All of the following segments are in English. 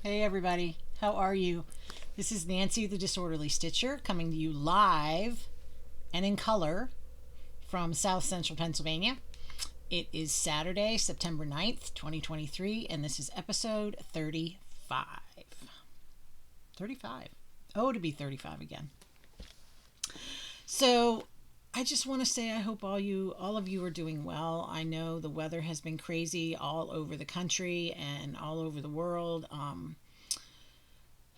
Hey everybody, how are you? This is Nancy the Disorderly Stitcher coming to you live and in color from South Central Pennsylvania. It is Saturday, September 9th, 2023, and this is episode 35. 35. Oh, to be 35 again. So, I just want to say I hope all of you are doing well. I know the weather has been crazy all over the country and all over the world.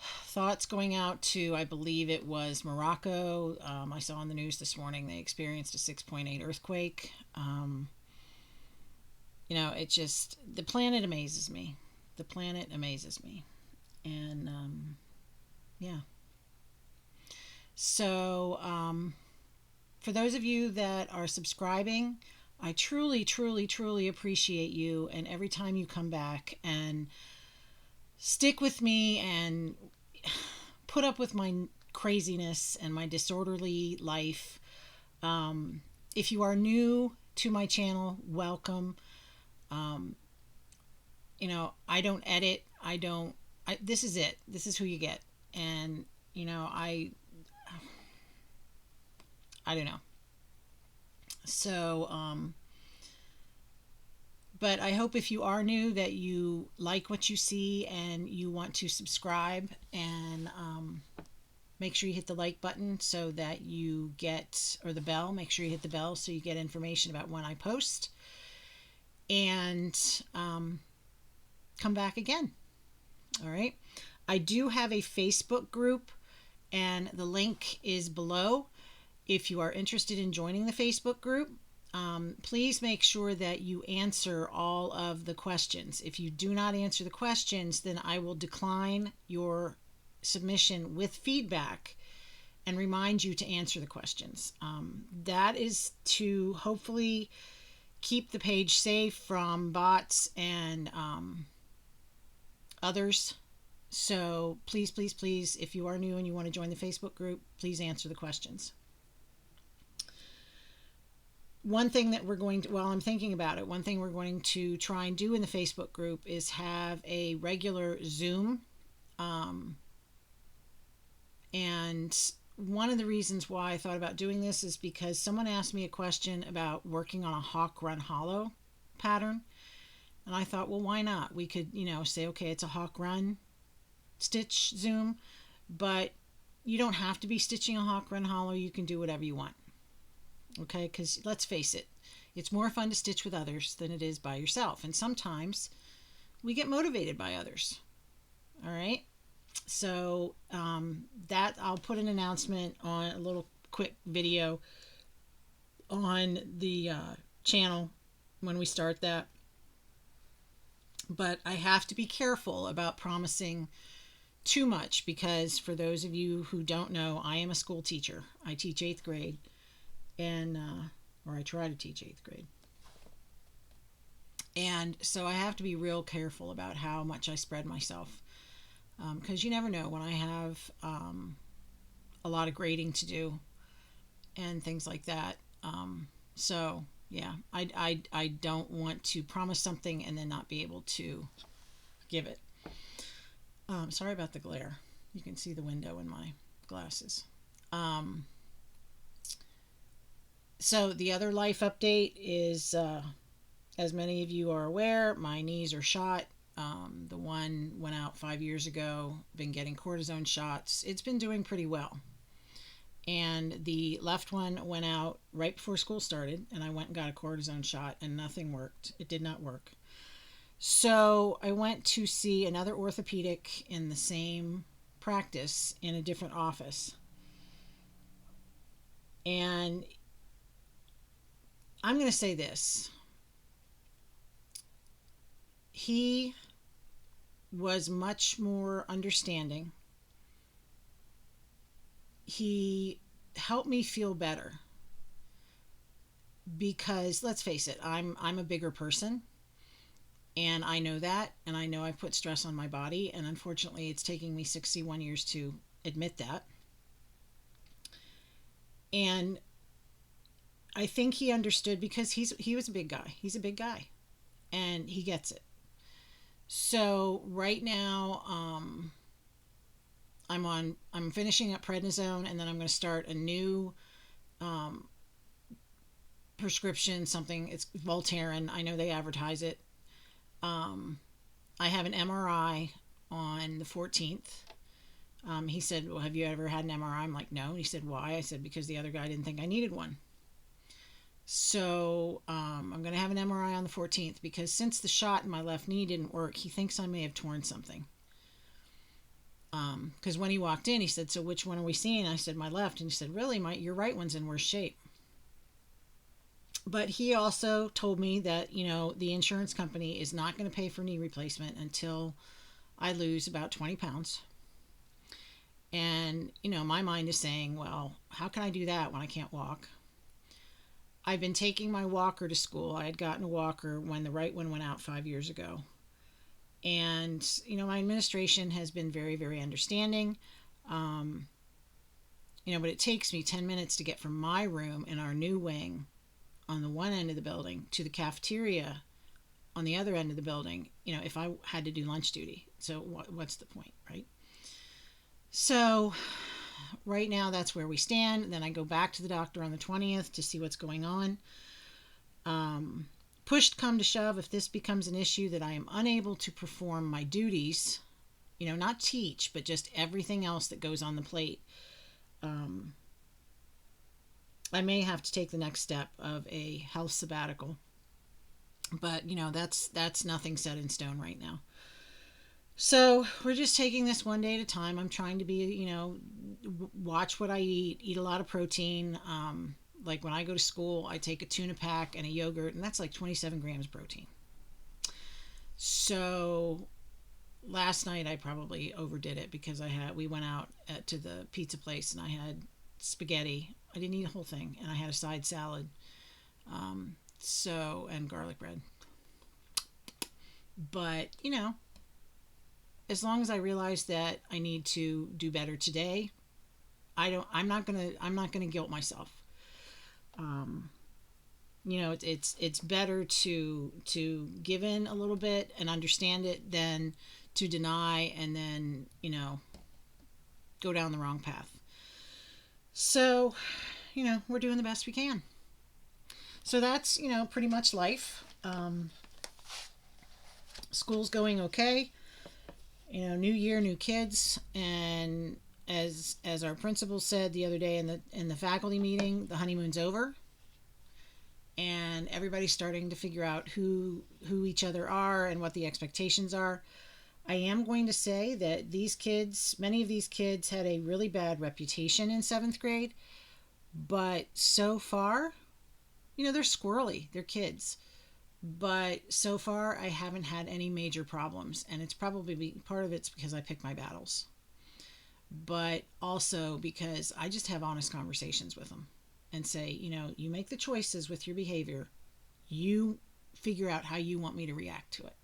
Thoughts going out to, I believe it was Morocco. I saw on the news this morning they experienced a 6.8 earthquake. It just, the planet amazes me. The planet amazes me. And yeah. So, for those of you that are subscribing, I truly, truly, truly appreciate you. And every time you come back and stick with me and put up with my craziness and my disorderly life. If you are new to my channel, welcome. Um, I don't edit. This is it. This is who you get. And, I don't know. So, but I hope if you are new that you like what you see and you want to subscribe and make sure you hit the like button so that you get, or the bell, make sure you hit the bell so you get information about when I post. And come back again. All right. I do have a Facebook group, and the link is below. If you are interested in joining the Facebook group, please make sure that you answer all of the questions. If you do not answer the questions, then I will decline your submission with feedback and remind you to answer the questions. That is to hopefully keep the page safe from bots and others. So please, please, please, if you are new and you want to join the Facebook group, please answer the questions. One thing that we're going to, while I'm thinking about it, one thing we're going to try and do in the Facebook group is have a regular Zoom. And one of the reasons why I thought about doing this is because someone asked me a question about working on a hawk run hollow pattern. And I thought, well, why not? We could, say, okay, it's a hawk run stitch Zoom, but you don't have to be stitching a hawk run hollow. You can do whatever you want. Okay, because let's face it, it's more fun to stitch with others than it is by yourself. And sometimes we get motivated by others. All right. So that I'll put an announcement on a little quick video on the channel when we start that. But I have to be careful about promising too much because for those of you who don't know, I am a school teacher. I teach 8th grade, and or I try to teach 8th grade. And so I have to be real careful about how much I spread myself because you never know when I have a lot of grading to do and things like that. So yeah, I don't want to promise something and then not be able to give it. Sorry about the glare. You can see the window in my glasses. So the other life update is, as many of you are aware, my knees are shot. The one went out 5 years ago. Been getting cortisone shots. It's been doing pretty well. And the left one went out right before school started, and I went and got a cortisone shot, and nothing worked. It did not work. So I went to see another orthopedic in the same practice in a different office. And I'm going to say this. He was much more understanding. He helped me feel better because let's face it, I'm a bigger person, and I know that, and I know I've put stress on my body, and unfortunately it's taking me 61 years to admit that. And I think he understood because he was a big guy. He's a big guy, and he gets it. So right now, I'm finishing up prednisone, and then I'm going to start a new um, prescription. Something, it's Voltaren. I know they advertise it. Um, I have an MRI on the 14th. He said, "Well, have you ever had an MRI?" I'm like, "No." He said, "Why?" I said, "Because the other guy didn't think I needed one." So I'm going to have an MRI on the 14th because since the shot in my left knee didn't work, he thinks I may have torn something. Because when he walked in, he said, "So which one are we seeing?" I said, "My left." And he said, "Really? Your right one's in worse shape." But he also told me that, the insurance company is not going to pay for knee replacement until I lose about 20 pounds. And, my mind is saying, well, how can I do that when I can't walk? I've been taking my walker to school. I had gotten a walker when the right one went out 5 years ago. And, my administration has been very, very understanding. Um, but it takes me 10 minutes to get from my room in our new wing on the one end of the building to the cafeteria on the other end of the building, if I had to do lunch duty. So what's the point, right? So right now that's where we stand. Then I go back to the doctor on the 20th to see what's going on. Pushed come to shove, if this becomes an issue that I am unable to perform my duties, not teach, but just everything else that goes on the plate, I may have to take the next step of a health sabbatical. But, that's nothing set in stone right now. So we're just taking this one day at a time. I'm trying to be, watch what I eat a lot of protein. Like when I go to school, I take a tuna pack and a yogurt, and that's like 27 grams of protein. So last night I probably overdid it because we went out to the pizza place and I had spaghetti. I didn't eat the whole thing, and I had a side salad. And garlic bread. But, as long as I realize that I need to do better today, I'm not gonna guilt myself. Um, it's better to give in a little bit and understand it than to deny and then, go down the wrong path. So, we're doing the best we can. So that's, pretty much life. School's going okay. New year, new kids, and as our principal said the other day in the faculty meeting, the honeymoon's over, and everybody's starting to figure out who each other are and what the expectations are. I am going to say that many of these kids had a really bad reputation in 7th grade, but so far, they're squirrely, they're kids. But so far, I haven't had any major problems, and it's probably part of it's because I pick my battles, but also because I just have honest conversations with them and say, you make the choices with your behavior, you figure out how you want me to react to it.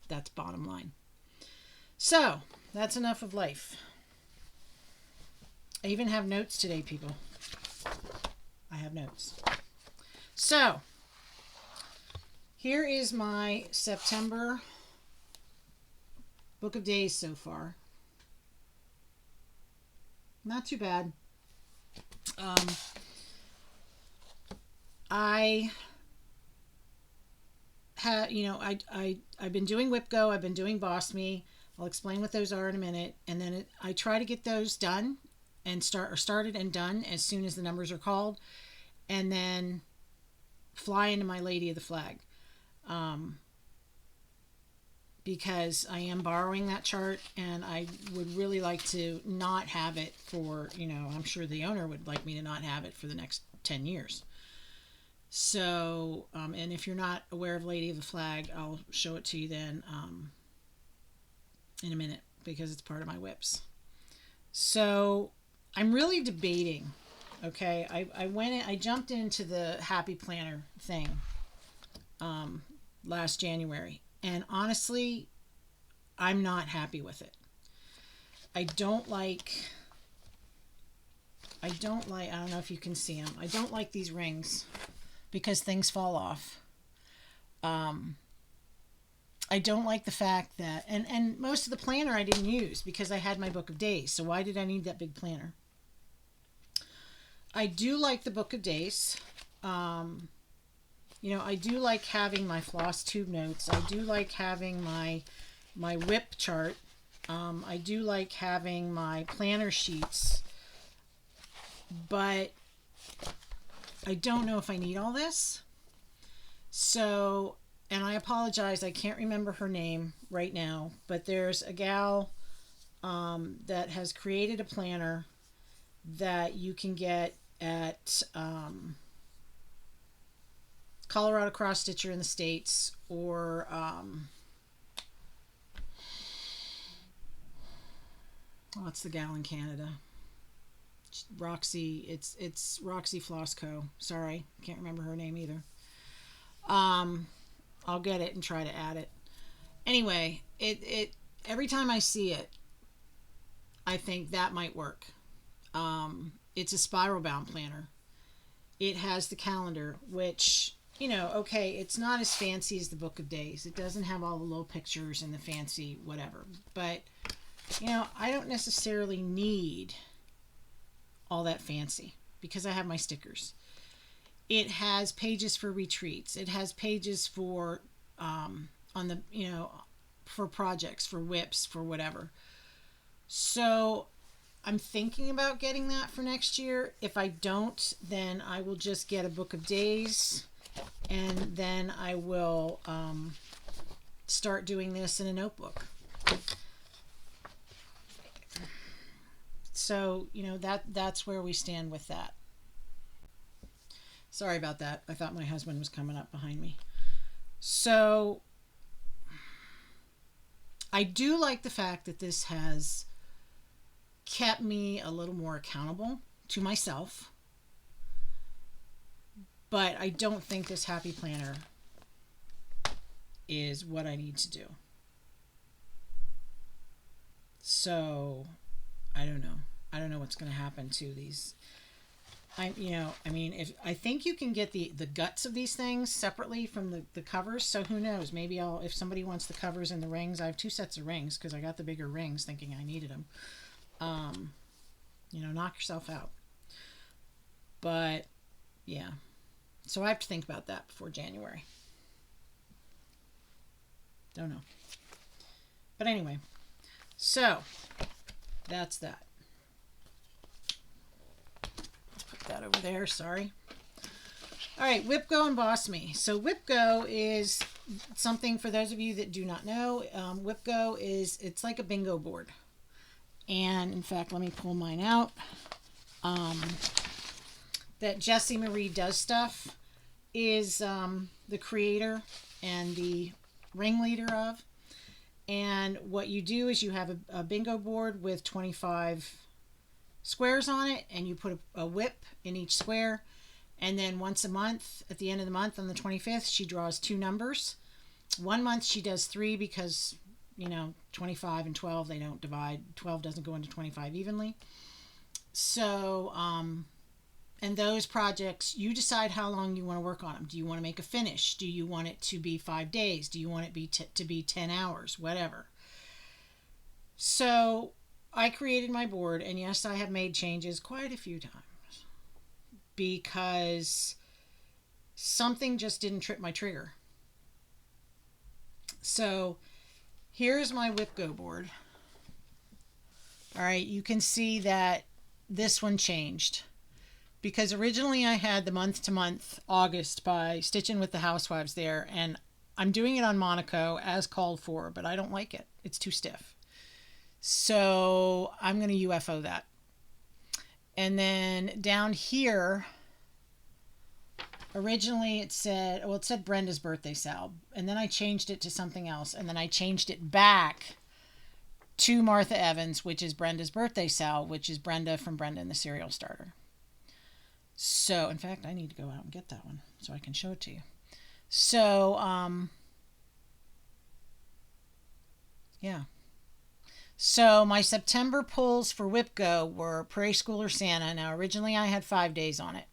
That's bottom line. So that's enough of life. I even have notes today, people. I have notes. So, here is my September book of days so far. Not too bad. I have, I've been doing WhipGo, I've been doing Boss Me. I'll explain what those are in a minute, and then I try to get those done and started and done as soon as the numbers are called, and then fly into my Lady of the Flag, because I am borrowing that chart and I would really like to not have it for, I'm sure the owner would like me to not have it for the next 10 years. So, and if you're not aware of Lady of the Flag, I'll show it to you then in a minute because it's part of my whips. So I'm really debating. Okay, I jumped into the Happy Planner thing last January, and honestly, I'm not happy with it. I don't like, I don't know if you can see them. I don't like these rings because things fall off. I don't like the fact that, and most of the planner I didn't use because I had my book of days. So why did I need that big planner? I do like the book of days. Um, I do like having my Flosstube notes. I do like having my whip chart. I do like having my planner sheets, but I don't know if I need all this. So, and I apologize, I can't remember her name right now, but there's a gal that has created a planner that you can get at Colorado Cross Stitcher in the States, or what's the gal in Canada? Roxy. It's Roxy Flossco. Sorry, can't remember her name either. Um, I'll get it and try to add it. Anyway, it every time I see it, I think that might work. It's a spiral bound planner. It has the calendar, which, okay, it's not as fancy as the Book of Days. It doesn't have all the little pictures and the fancy whatever. But, I don't necessarily need all that fancy because I have my stickers. It has pages for retreats. It has pages for, on the, for projects, for whips, for whatever. So I'm thinking about getting that for next year. If I don't, then I will just get a book of days, and then I will start doing this in a notebook. So, that's where we stand with that. Sorry about that. I thought my husband was coming up behind me. So I do like the fact that this has kept me a little more accountable to myself, but I don't think this happy planner is what I need to do. So I don't know. I don't know what's going to happen to these. If I think you can get the guts of these things separately from the covers. So who knows? Maybe if somebody wants the covers and the rings, I have 2 sets of rings because I got the bigger rings thinking I needed them. Knock yourself out. But yeah, so I have to think about that before January. Don't know. But anyway, so that's that. Let's put that over there. Sorry. All right, Whip Go and Boss Me. So Whip Go is something for those of you that do not know. Whip Go it's like a bingo board. And in fact, let me pull mine out. That Jessie Marie Does Stuff is the creator and the ringleader of. And what you do is you have a bingo board with 25 squares on it, and you put a whip in each square. And then once a month, at the end of the month on the 25th, she draws 2 numbers. One month she does 3 because 25 and 12, they don't divide. 12 doesn't go into 25 evenly. So, and those projects, you decide how long you want to work on them. Do you want to make a finish? Do you want it to be 5 days? Do you want it to be 10 hours? Whatever. So I created my board, and yes, I have made changes quite a few times because something just didn't trip my trigger. So here's my Whip Go board. All right, you can see that this one changed because originally I had the month to month August by Stitching with the Housewives there, and I'm doing it on Monaco as called for, but I don't like it. It's too stiff. So I'm going to UFO that. And then down here, originally it said Brenda's birthday sal, and then I changed it to something else, and then I changed it back to Martha Evans, which is Brenda's birthday sal, which is Brenda from Brenda and the Cereal Starter. So, in fact, I need to go out and get that one so I can show it to you. So, yeah. So my September pulls for Whip Go were Prairie Schooler Santa. Now, originally I had 5 days on it.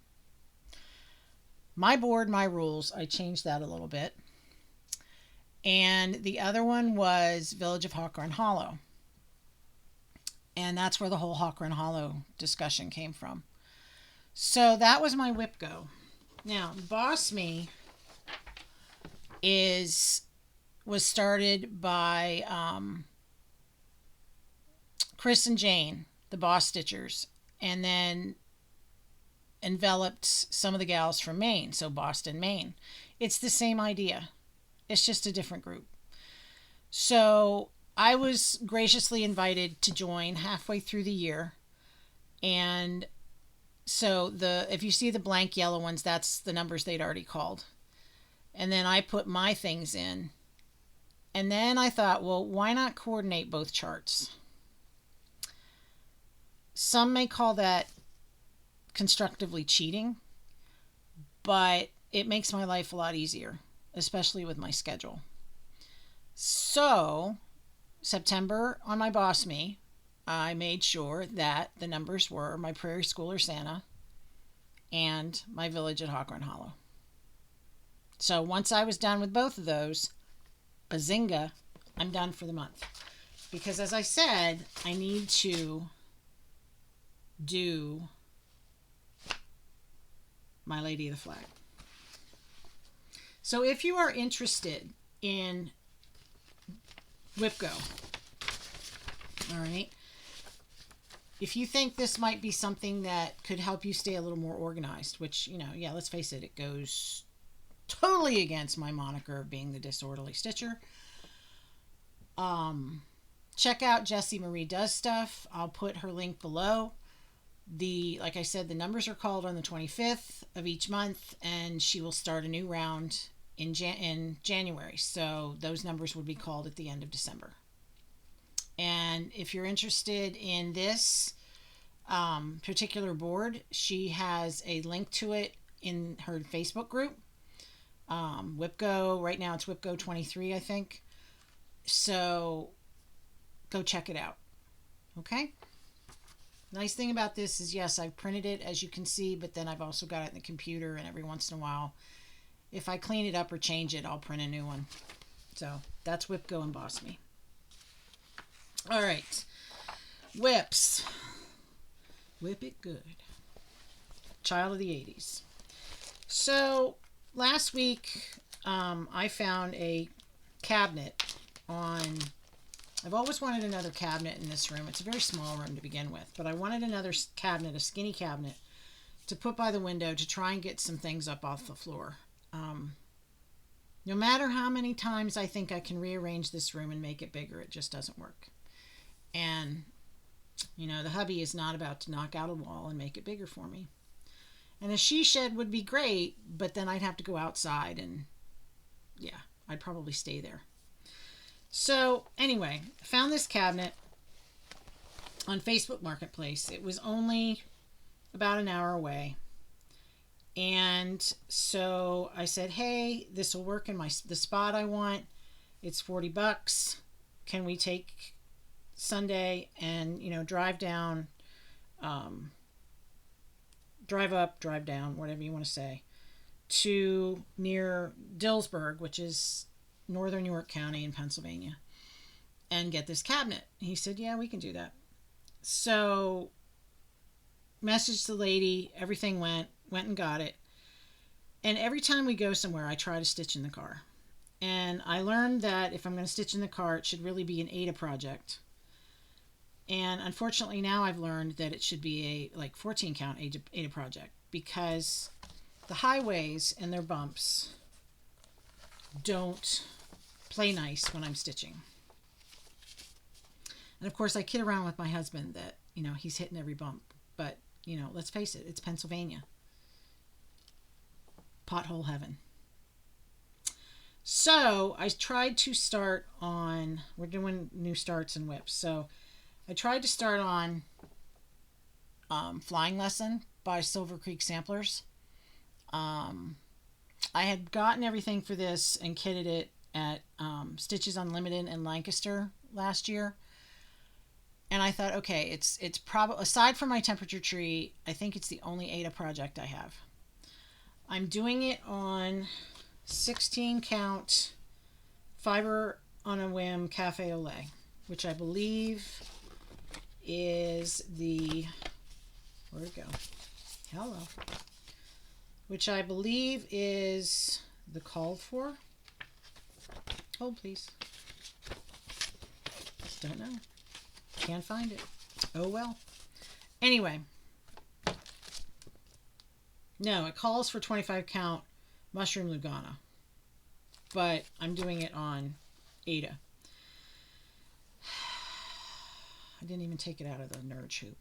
My board, my rules, I changed that a little bit. And the other one was Village of Hawkrun Hollow. And that's where the whole Hawkrun Hollow discussion came from. So that was my whip go. Now, Boss Me was started by Chris and Jane, the Boss Stitchers, and then enveloped some of the gals from Maine, so Boston, Maine. It's the same idea. It's just a different group. So I was graciously invited to join halfway through the year. And so if you see the blank yellow ones, that's the numbers they'd already called. And then I put my things in. And then I thought, well, why not coordinate both charts? Some may call that constructively cheating, but it makes my life a lot easier, especially with my schedule. So, September on my Boss Me, I made sure that the numbers were my Prairie Schooler Santa and my Village at Hawkrun Hollow. So once I was done with both of those, bazinga, I'm done for the month. Because as I said, I need to do My Lady of the Flag. So if you are interested in WhipGo, all right, if you think this might be something that could help you stay a little more organized, which, yeah, let's face it, it goes totally against my moniker of being the disorderly stitcher. Check out Jessie Marie Does Stuff. I'll put her link below. Like I said, the numbers are called on the 25th of each month, and she will start a new round in January. So those numbers would be called at the end of December. And if you're interested in this particular board, she has a link to it in her Facebook group. WhipGo, right now it's WhipGo 23, I think. So go check it out. Okay? Nice thing about this is, yes, I've printed it, as you can see, but then I've also got it in the computer, and every once in a while, if I clean it up or change it, I'll print a new one. So that's WhipGo and Boss Me. All right. Whips. Whip it good. Child of the 80s. So last week, I found a cabinet I've always wanted another cabinet in this room. It's a very small room to begin with, but I wanted another cabinet, a skinny cabinet, to put by the window to try and get some things up off the floor. No matter how many times I think I can rearrange this room and make it bigger, it just doesn't work. And, the hubby is not about to knock out a wall and make it bigger for me. And a she shed would be great, but then I'd have to go outside, and yeah, I'd probably stay there. So anyway, I found this cabinet on Facebook Marketplace. It was only about an hour away. And so I said, hey, this will work in the spot I want. It's $40. Can we take Sunday and, drive down, drive up, drive down, whatever you want to say, to near Dillsburg, which is northern York County in Pennsylvania, and get this cabinet. He said, yeah, we can do that. So messaged the lady, everything went and got it. And every time we go somewhere, I try to stitch in the car. And I learned that if I'm going to stitch in the car, it should really be an Ada project. And unfortunately now I've learned that it should be a 14 count Ada project, because the highways and their bumps don't play nice when I'm stitching. And of course I kid around with my husband that, he's hitting every bump. But, let's face it, it's Pennsylvania. Pothole heaven. So I tried to start on, we're doing new starts and whips. So I tried to start on Flying Lesson by Silver Creek Samplers. I had gotten everything for this and kitted it at Stitches Unlimited in Lancaster last year. And I thought, okay, it's probably, aside from my temperature tree, I think it's the only Ada project I have. I'm doing it on 16 count Fiber on a Whim Cafe au lait, which I believe is the, where'd it go? Hello. Which I believe is the called for. Hold please. Don't know. Can't find it. Oh well. Anyway. No, it calls for 25 count mushroom Lugana. But I'm doing it on Ada. I didn't even take it out of the nerd hoop.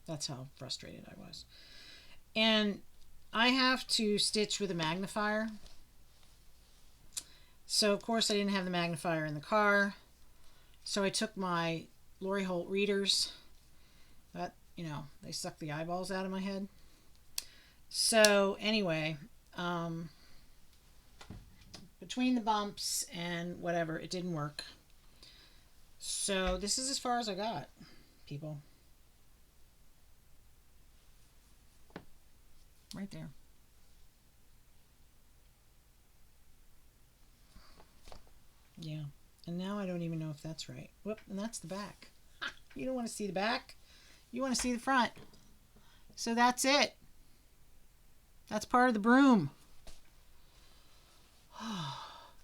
That's how frustrated I was. And I have to stitch with a magnifier. So, of course, I didn't have the magnifier in the car. So I took my Lori Holt readers. That, you know, they suck the eyeballs out of my head. So, anyway, between the bumps and whatever, it didn't work. So, this is as far as I got, people. Right there. Yeah. And now I don't even know if that's right. Whoop, and that's the back. You don't want to see the back. You want to see the front. So that's it. That's part of the broom.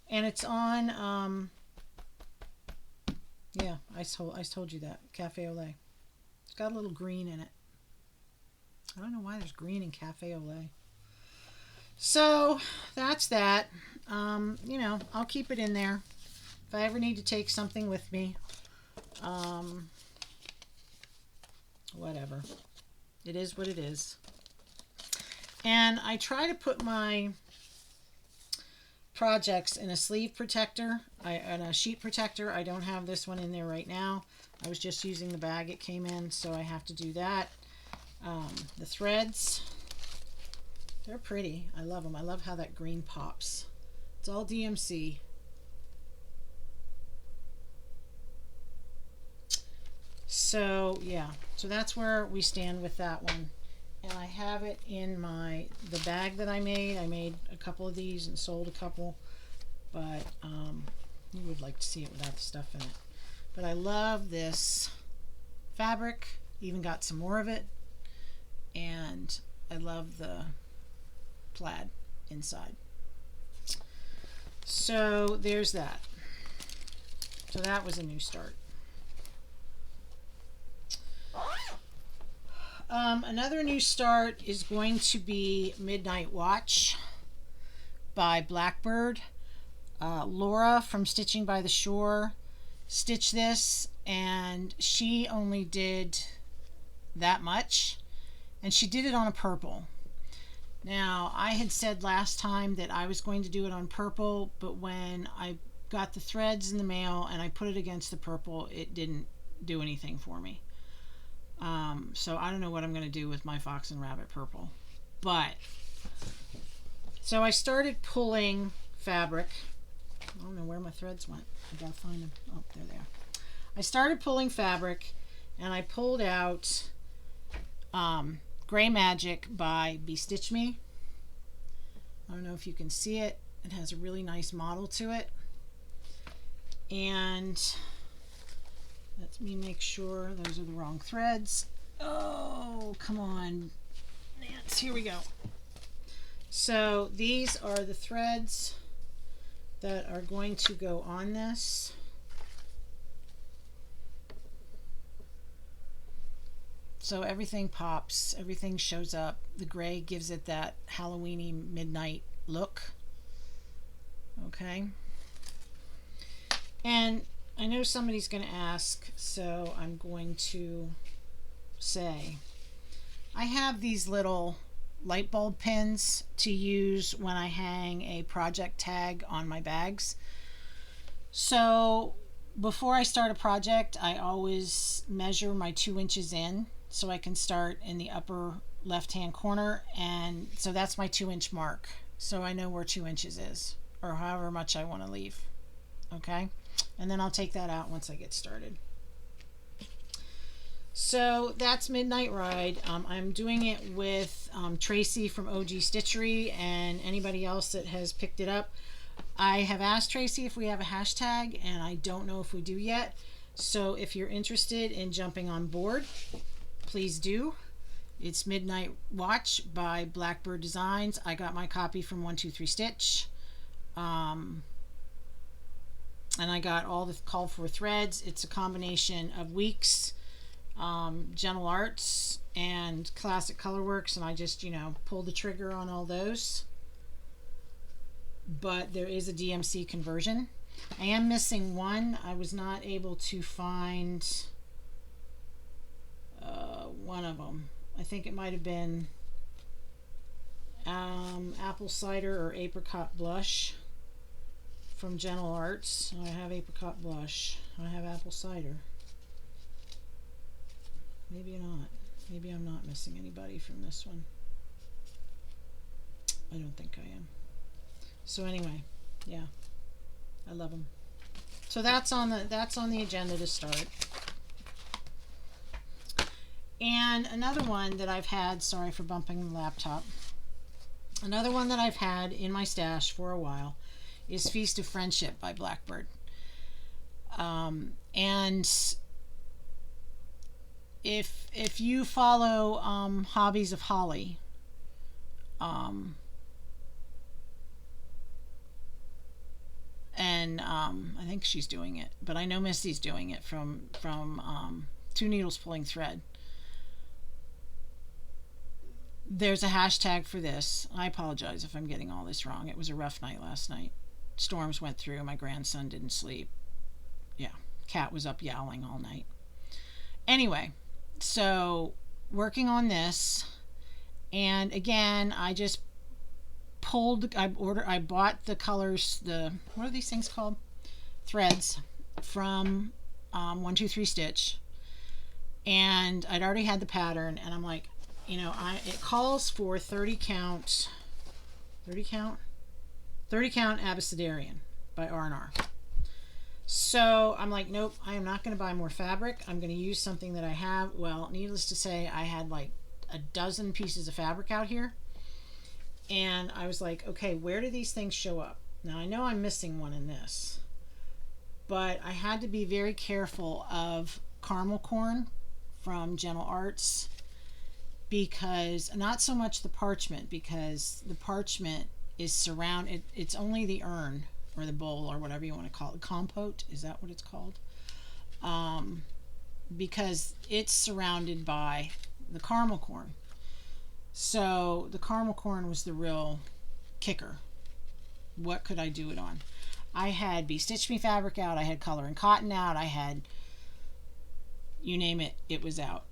And it's on, yeah, I told you that. Cafe au lait. It's got a little green in it. I don't know why there's green in Cafe au lait. So that's that. You know, I'll keep it in there. If I ever need to take something with me, whatever. It is what it is. And I try to put my projects in a sleeve protector, and a sheet protector. I don't have this one in there right now. I was just using the bag it came in, so I have to do that. The threads, they're pretty. I love them. I love how that green pops. It's all DMC. So yeah, so that's where we stand with that one. And I have it in the bag that I made. I made a couple of these and sold a couple, but you would like to see it without the stuff in it. But I love this fabric, even got some more of it, and I love the plaid inside. So there's that. So that was a new start. Another new start is going to be Midnight Watch by Blackbird. Laura from Stitching by the Shore stitched this, and she only did that much, and she did it on a purple. Now, I had said last time that I was going to do it on purple, but when I got the threads in the mail and I put it against the purple, it didn't do anything for me. So I don't know what I'm going to do with my Fox and Rabbit purple. But, so I started pulling fabric. I don't know where my threads went. I gotta find them. Oh, there they are. I started pulling fabric, and I pulled out Gray Magic by Bestitch Me. I don't know if you can see it. It has a really nice model to it. And let me make sure those are the wrong threads. Oh, come on, Nance. Here we go. So these are the threads that are going to go on this. So everything pops, everything shows up. The gray gives it that Halloween-y midnight look. Okay. And I know somebody's going to ask, so I'm going to say, I have these little light bulb pins to use when I hang a project tag on my bags. So before I start a project, I always measure my 2 inches in so I can start in the upper left hand corner, and so that's my 2-inch mark, so I know where 2 inches is, or however much I want to leave. Okay, and then I'll take that out once I get started. So that's Midnight Ride. I'm doing it with Tracy from OG Stitchery and anybody else that has picked it up. I have asked Tracy if we have a hashtag, and I don't know if we do yet. So if you're interested in jumping on board, please do. It's Midnight Watch by Blackbird Designs. I got my copy from 123 Stitch. And I got all the called for threads. It's a combination of Weeks, Gentle Arts, and Classic Colorworks, and I just, pulled the trigger on all those. But there is a DMC conversion. I am missing one. I was not able to find one of them. I think it might have been apple cider or apricot blush from Gentle Arts. I have apricot blush. I have apple cider. Maybe not. Maybe I'm not missing anybody from this one. I don't think I am. So anyway, yeah, I love them. So that's on the agenda to start. And another one that I've had, sorry for bumping the laptop. Another one that I've had in my stash for a while is Feast of Friendship by Blackbird. And if you follow Hobbies of Holly, and I think she's doing it, but I know Misty's doing it from Two Needles Pulling Thread. There's a hashtag for this. I apologize if I'm getting all this wrong. It was a rough night last night. Storms went through. My grandson didn't sleep. Yeah, cat was up yowling all night. Anyway, so working on this, and again, I just I bought the colors, what are these things called? Threads from 123 Stitch, and I'd already had the pattern, and I'm like, it calls for 30 count Abecedarian by R&R. So I'm like, nope, I am not going to buy more fabric. I'm going to use something that I have. Well, needless to say, I had like a dozen pieces of fabric out here. And I was like, okay, where do these things show up? Now I know I'm missing one in this, but I had to be very careful of Caramel Corn from Gentle Arts, because not so much the parchment, because the parchment is surrounded, it's only the urn or the bowl or whatever you want to call it, compote, is that what it's called? Because it's surrounded by the caramel corn. So the caramel corn was the real kicker. What could I do it on? I had Be Stitch Me fabric out, I had Color and Cotton out, I had, you name it, it was out.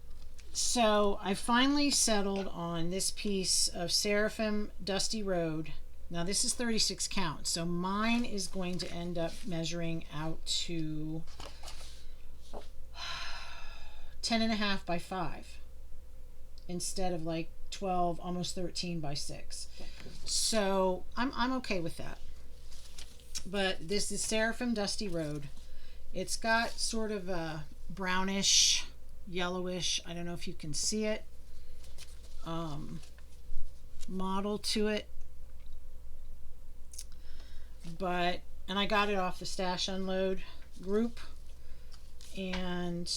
So I finally settled on this piece of Seraphim Dusty Road. Now this is 36 count, so mine is going to end up measuring out to 10.5 by 5 instead of like 12, almost 13 by 6. So I'm okay with that. But this is Seraphim Dusty Road. It's got sort of a brownish, yellowish, I don't know if you can see it, model to it. And I got it off the Stash Unload group, and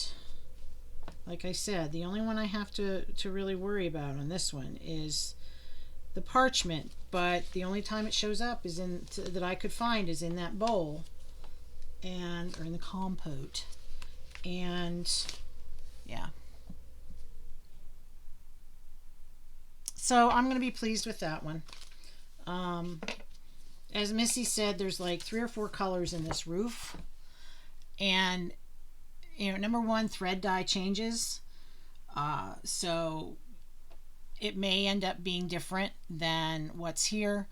like I said, the only one I have to really worry about on this one is the parchment, but the only time it shows up is that I could find is in that bowl or in the compote, and yeah. So I'm going to be pleased with that one. As Missy said, there's like 3 or 4 colors in this roof, and number one, thread dye changes, so it may end up being different than what's here.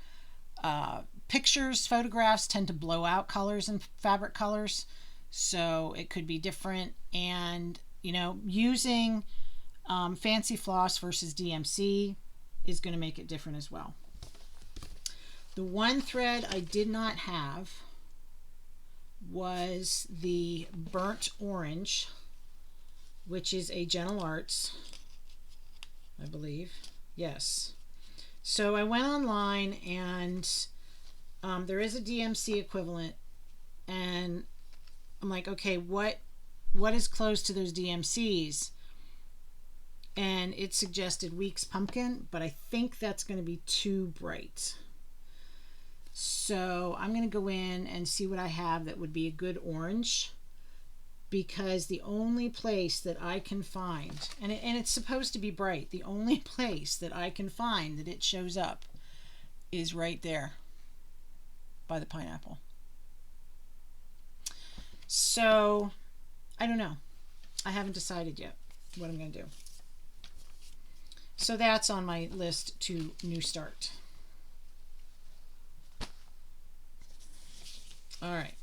Photographs tend to blow out colors and fabric colors, so it could be different. And using fancy floss versus DMC is going to make it different as well. The one thread I did not have was the Burnt Orange, which is a Gentle Arts, I believe. Yes. So I went online and There is a DMC equivalent, and I'm like, okay, what is close to those DMCs? And it suggested Weeks Pumpkin, but I think that's going to be too bright. So I'm going to go in and see what I have that would be a good orange, because the only place that I can find, and it's supposed to be bright, the only place that I can find that it shows up is right there by the pineapple. So I don't know. I haven't decided yet what I'm going to do. So that's on my list to new start. All right.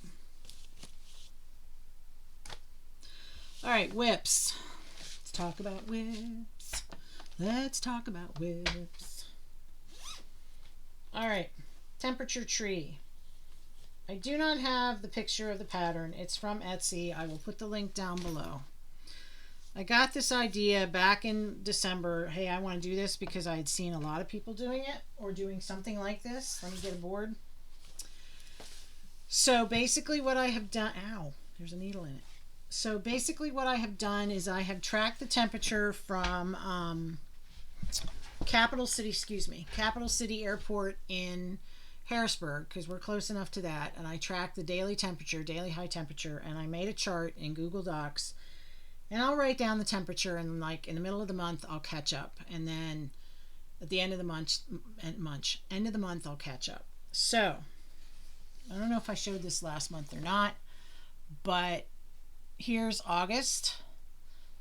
All right, whips. Let's talk about whips. Let's talk about whips. All right, temperature tree. I do not have the picture of the pattern. It's from Etsy. I will put the link down below. I got this idea back in December. Hey, I want to do this because I had seen a lot of people doing it or doing something like this. Let me get a board. So basically what I have done, ow, there's a needle in it. So basically what I have done is I have tracked the temperature from Capital City Airport in Harrisburg, because we're close enough to that, and I tracked the daily temperature, daily high temperature, and I made a chart in Google Docs, and I'll write down the temperature, and like in the middle of the month I'll catch up, and then at the end of the month I'll catch up. So I don't know if I showed this last month or not, but here's August.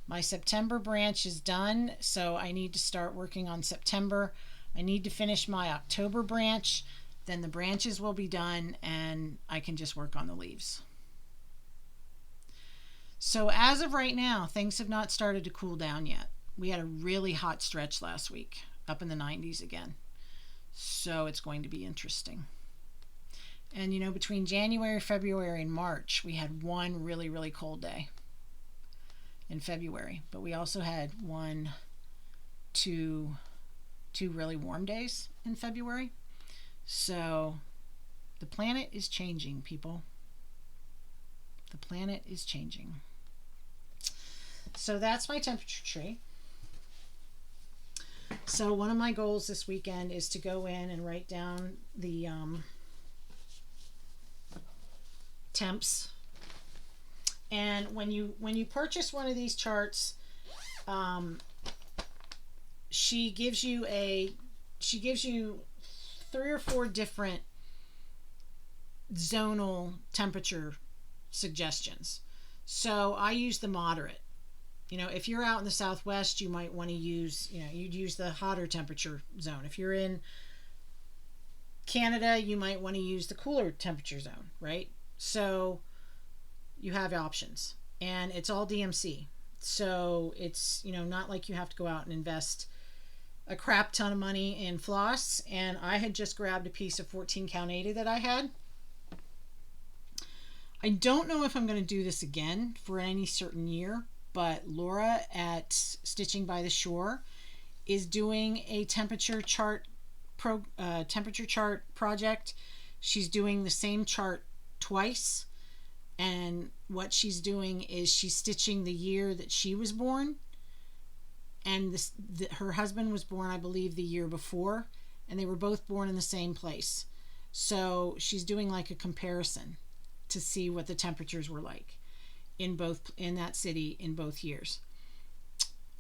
My September branch is done, so I need to start working on September. I need to finish my October branch, then the branches will be done and I can just work on the leaves. So as of right now, things have not started to cool down yet. We had a really hot stretch last week, up in the 90s again. So it's going to be interesting. And you know, between January, February, and March, we had one really, really cold day in February. But we also had two really warm days in February. So the planet is changing, people. The planet is changing. So that's my temperature tree. So one of my goals this weekend is to go in and write down the temps. And when you purchase one of these charts, she gives you 3 or 4 different zonal temperature suggestions. So I use the moderate. You know, if you're out in the Southwest, you might want to use, you'd use the hotter temperature zone. If you're in Canada, you might want to use the cooler temperature zone, right? So you have options, and it's all DMC. So it's, not like you have to go out and invest a crap ton of money in floss. And I had just grabbed a piece of 14 count 80 that I had. I don't know if I'm going to do this again for any certain year, but Laura at Stitching by the Shore is doing a temperature chart project. She's doing the same chart twice, and what she's doing is she's stitching the year that she was born, and her husband was born, I believe, the year before, and they were both born in the same place. So she's doing like a comparison to see what the temperatures were like in that city in both years.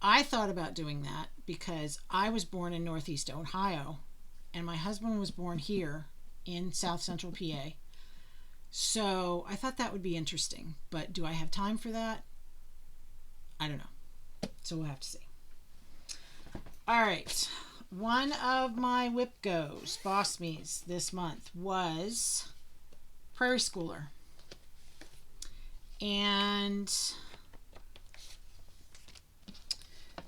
I thought about doing that because I was born in Northeast Ohio, and my husband was born here in South Central PA. So I thought that would be interesting, but do I have time for that? I don't know. So we'll have to see. All right. One of my whip goes, Boss Me's this month, was Prairie Schooler. And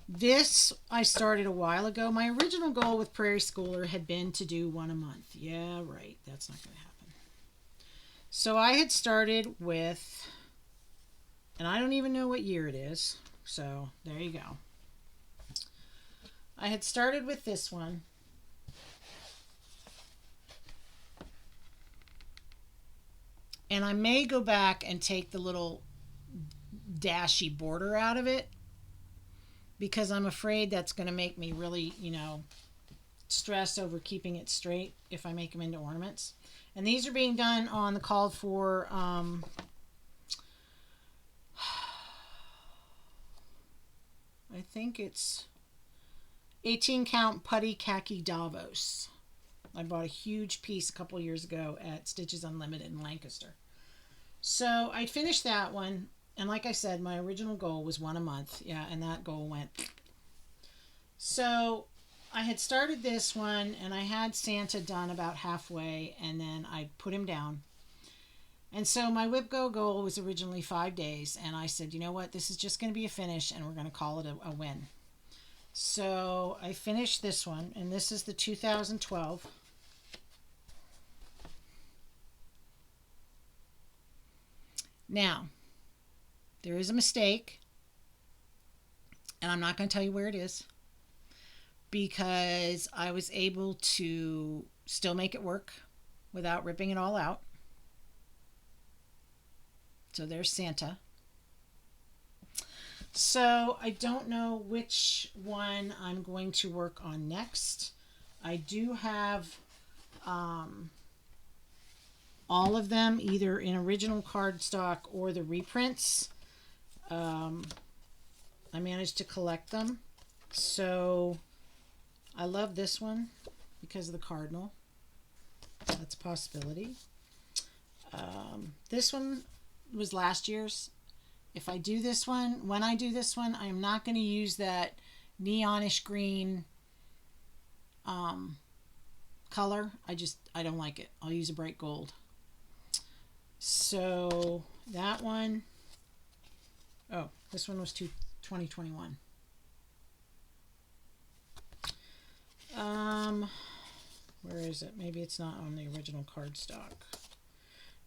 this I started a while ago. My original goal with Prairie Schooler had been to do one a month. Yeah, right. That's not going to happen. So I had started with, and I don't even know what year it is. So there you go. I had started with this one. And I may go back and take the little dashy border out of it because I'm afraid that's going to make me really, stress over keeping it straight if I make them into ornaments. And these are being done on the called for I think it's 18 count putty khaki Davos. I bought a huge piece a couple years ago at Stitches Unlimited in Lancaster. So I finished that one, and like I said, my original goal was one a month. Yeah, and that goal went. So I had started this one, and I had Santa done about halfway, and then I put him down. And so my Whip Go goal was originally 5 days, and I said, you know what, this is just going to be a finish, and we're going to call it a win. So I finished this one, and this is the 2012. Now, there is a mistake, and I'm not going to tell you where it is because I was able to still make it work without ripping it all out. So there's Santa. So I don't know which one I'm going to work on next. I do have all of them either in original cardstock or the reprints. I managed to collect them. So I love this one because of the cardinal. That's a possibility. This one was last year's. If I do this one, when I do this one, I am not going to use that neonish green color. I don't like it. I'll use a bright gold. So that one, oh, this one was 2021. Where is it? Maybe it's not on the original cardstock.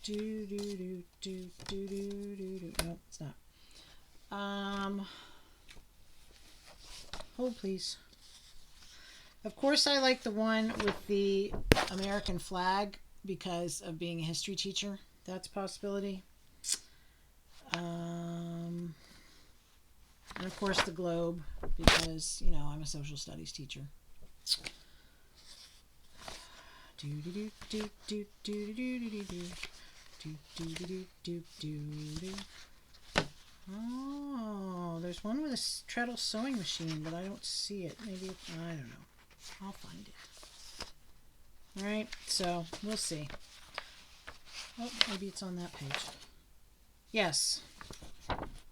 Nope, it's not. Hold please. Of course I like the one with the American flag because of being a history teacher. That's a possibility. And of course the globe because, I'm a social studies teacher. Oh, there's one with a treadle sewing machine, but I don't see it. Maybe, I don't know. I'll find it. Alright, so we'll see. Oh, maybe it's on that page. Yes.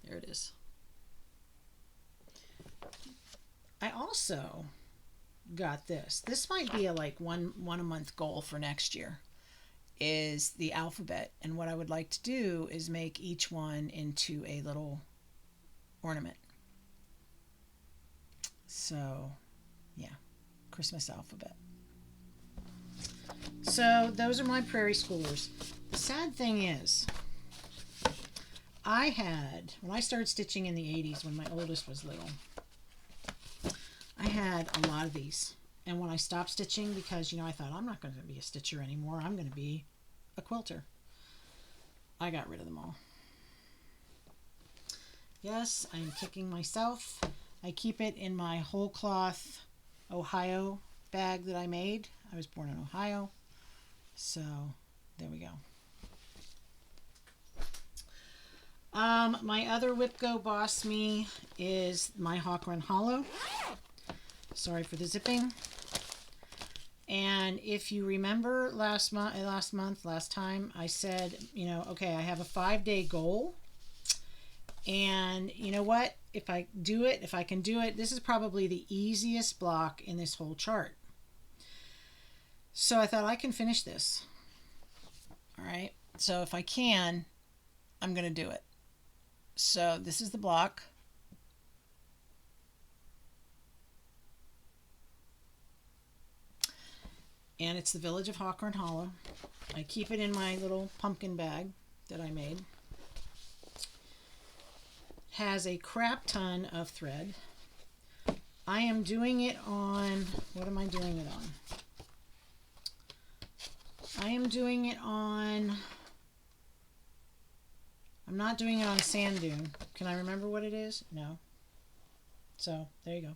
There it is. I also got this. This might be a one a month goal for next year. Is the alphabet, and what I would like to do is make each one into a little ornament. So, yeah, Christmas alphabet. So those are my prairie schoolers. The sad thing is, when I started stitching in the 80s when my oldest was little, I had a lot of these. And when I stopped stitching, because, I thought, I'm not going to be a stitcher anymore. I'm going to be a quilter. I got rid of them all. Yes, I'm kicking myself. I keep it in my whole cloth Ohio bag that I made. I was born in Ohio. So, there we go. My other Whip Go Boss Me is my Hawk Run Hollow. Sorry for the zipping. And if you remember last time, I said, okay, I have a 5-day goal. And you know what? If I can do it, this is probably the easiest block in this whole chart. So I thought I can finish this. All right. So if I can, I'm going to do it. So this is the block. And it's the Village of Hawkhorn Hollow. I keep it in my little pumpkin bag that I made. Has a crap ton of thread. I am doing it on, what am I doing it on? I am doing it on I'm not doing it on a sand dune. Can I remember what it is? No. So, there you go.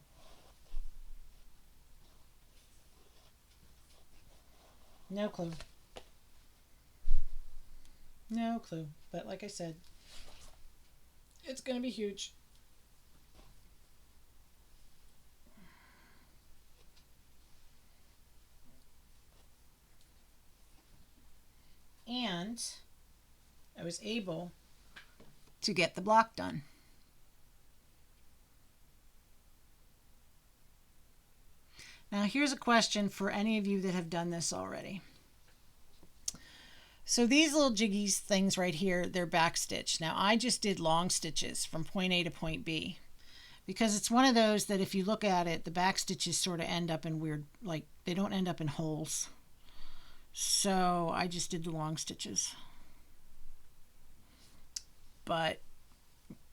No clue. No clue. But like I said, it's going to be huge. And I was able to get the block done. Now here's a question for any of you that have done this already. So these little jiggies things right here, they're back stitched. Now I just did long stitches from point A to point B because it's one of those that if you look at it, the back stitches sort of end up in weird, like they don't end up in holes. So I just did the long stitches. But,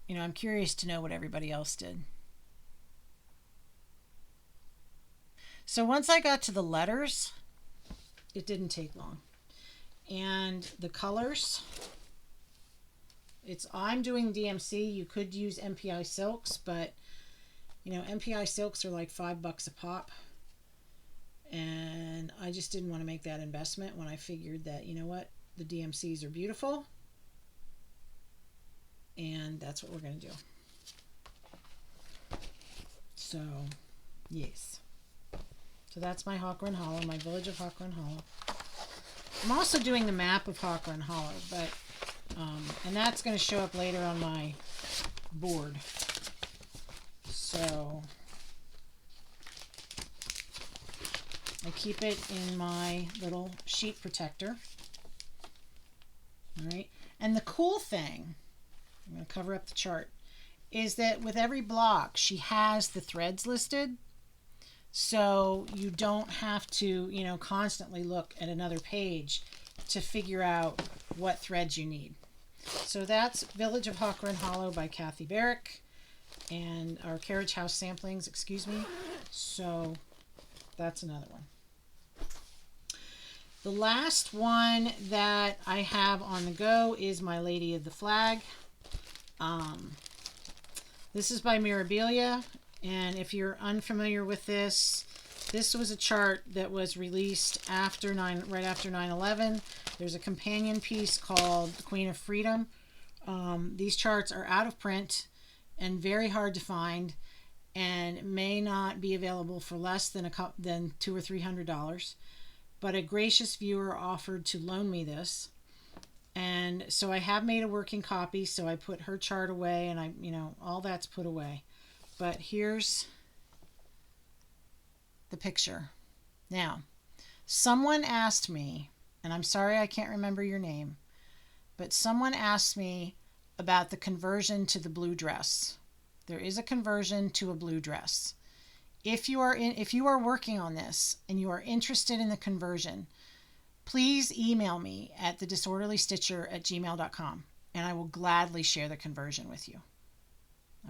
you know, I'm curious to know what everybody else did. So once I got to the letters, it didn't take long. And the colors, I'm doing DMC. You could use MPI silks, but, you know, MPI silks are like $5 a pop. And I just didn't want to make that investment when I figured that, you know what, the DMCs are beautiful. And that's what we're going to do. So, yes. So that's my Hawk-Run Hollow, my village of Hawk-Run Hollow. I'm also doing the map of Hawk-Run Hollow, but, and that's going to show up later on my board. So, I keep it in my little sheet protector. All right. And the cool thing, I'm going to cover up the chart, is that with every block, she has the threads listed. So you don't have to, you know, constantly look at another page to figure out what threads you need. So that's Village of Hawk-Run Hollow by Kathy Barrick, and our Carriage House Samplings, excuse me. So that's another one. The last one that I have on the go is My Lady of the Flag. This is by Mirabilia, and if you're unfamiliar with this, this was a chart that was released right after 9/11. There's a companion piece called The Queen of Freedom. These charts are out of print and very hard to find, and may not be available for less than $200 or $300. But a gracious viewer offered to loan me this. And so I have made a working copy, so I put her chart away, and all that's put away. But here's the picture. Now, someone asked me, and I'm sorry I can't remember your name, but someone asked me about the conversion to the blue dress. There is a conversion to a blue dress. If you are working on this and you are interested in the conversion, please email me at thedisorderlystitcher@gmail.com, and I will gladly share the conversion with you.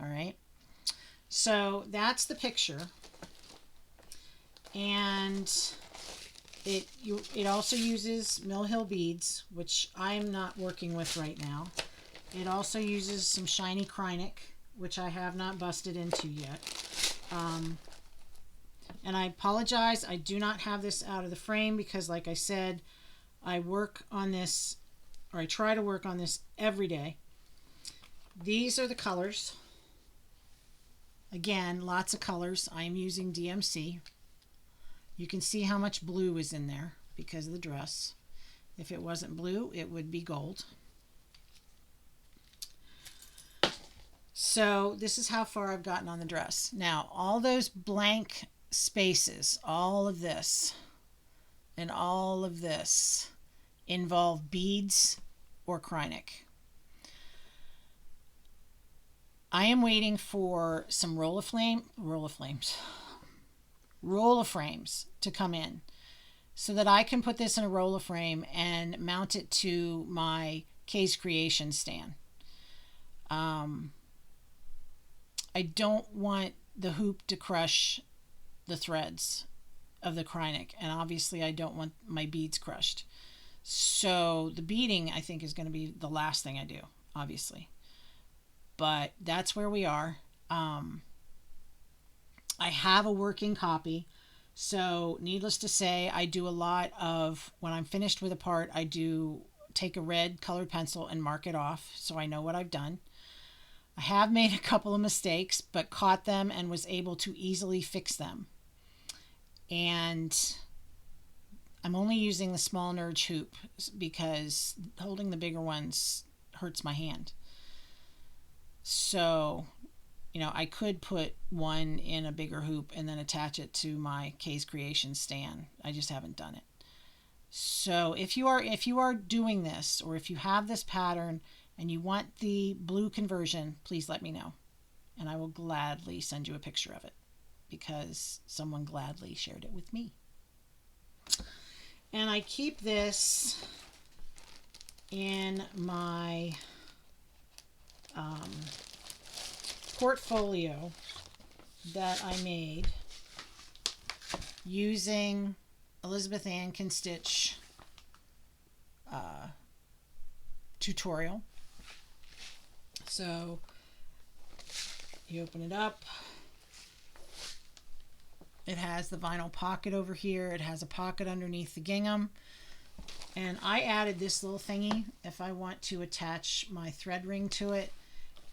All right. So that's the picture, and it also uses Mill Hill beads, which I'm not working with right now. It also uses some shiny Krynic, which I have not busted into yet. And I apologize, I do not have this out of the frame because, like I said, I work on this, or I try to work on this every day. These are the colors. Again, lots of colors. I am using DMC. You can see how much blue is in there because of the dress. If it wasn't blue, it would be gold. So this is how far I've gotten on the dress. Now, all those blank spaces, all of this and all of this involve beads or Krynic. I am waiting for some roll of frames to come in so that I can put this in a roll of frame and mount it to my Kay's Creation stand. I don't want the hoop to crush the threads of the Krynic, and obviously I don't want my beads crushed. So the beading, I think, is going to be the last thing I do. obviously. But that's where we are. I have a working copy. So needless to say, I do a lot of, when I'm finished with a part, I do take a red colored pencil and mark it off so I know what I've done. I have made a couple of mistakes, but caught them and was able to easily fix them. And I'm only using the small nurge hoop because holding the bigger ones hurts my hand. So, I could put one in a bigger hoop and then attach it to my K's Creation stand. I just haven't done it. So if you are doing this, or if you have this pattern and you want the blue conversion, please let me know. And I will gladly send you a picture of it because someone gladly shared it with me. And I keep this in my portfolio that I made using Elizabeth Ann Can Stitch tutorial. So you open it up. It has the vinyl pocket over here. It has a pocket underneath the gingham. And I added this little thingy if I want to attach my thread ring to it.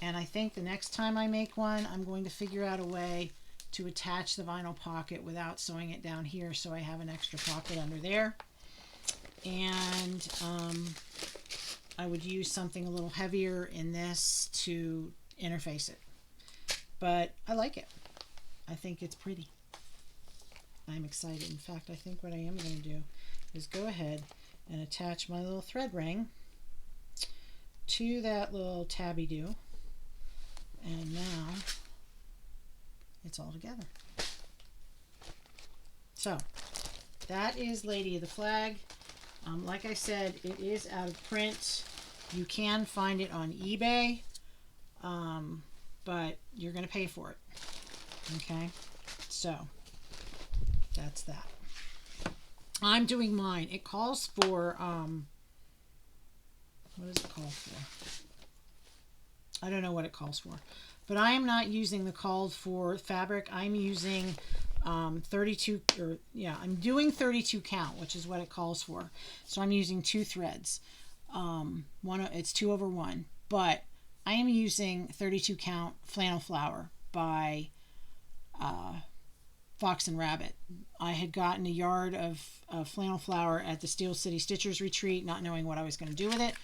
And I think the next time I make one, I'm going to figure out a way to attach the vinyl pocket without sewing it down here, so I have an extra pocket under there. And I would use something a little heavier in this to interface it. But I like it. I think it's pretty. I'm excited. In fact, I think what I am going to do is go ahead and attach my little thread ring to that little tabby-do. And now it's all together. So that is Lady of the Flag. Like I said, it is out of print. You can find it on eBay, but you're going to pay for it. Okay, so that's that. I'm doing mine. It calls for, what does it call for? I don't know what it calls for. But I am not using the called for fabric. I'm using 32, or yeah, I'm doing 32 count, which is what it calls for. So I'm using 2 threads. It's 2/1. But I am using 32 count flannel flower by Fox and Rabbit. I had gotten a yard of flannel flower at the Steel City Stitchers retreat, not knowing what I was going to do with it.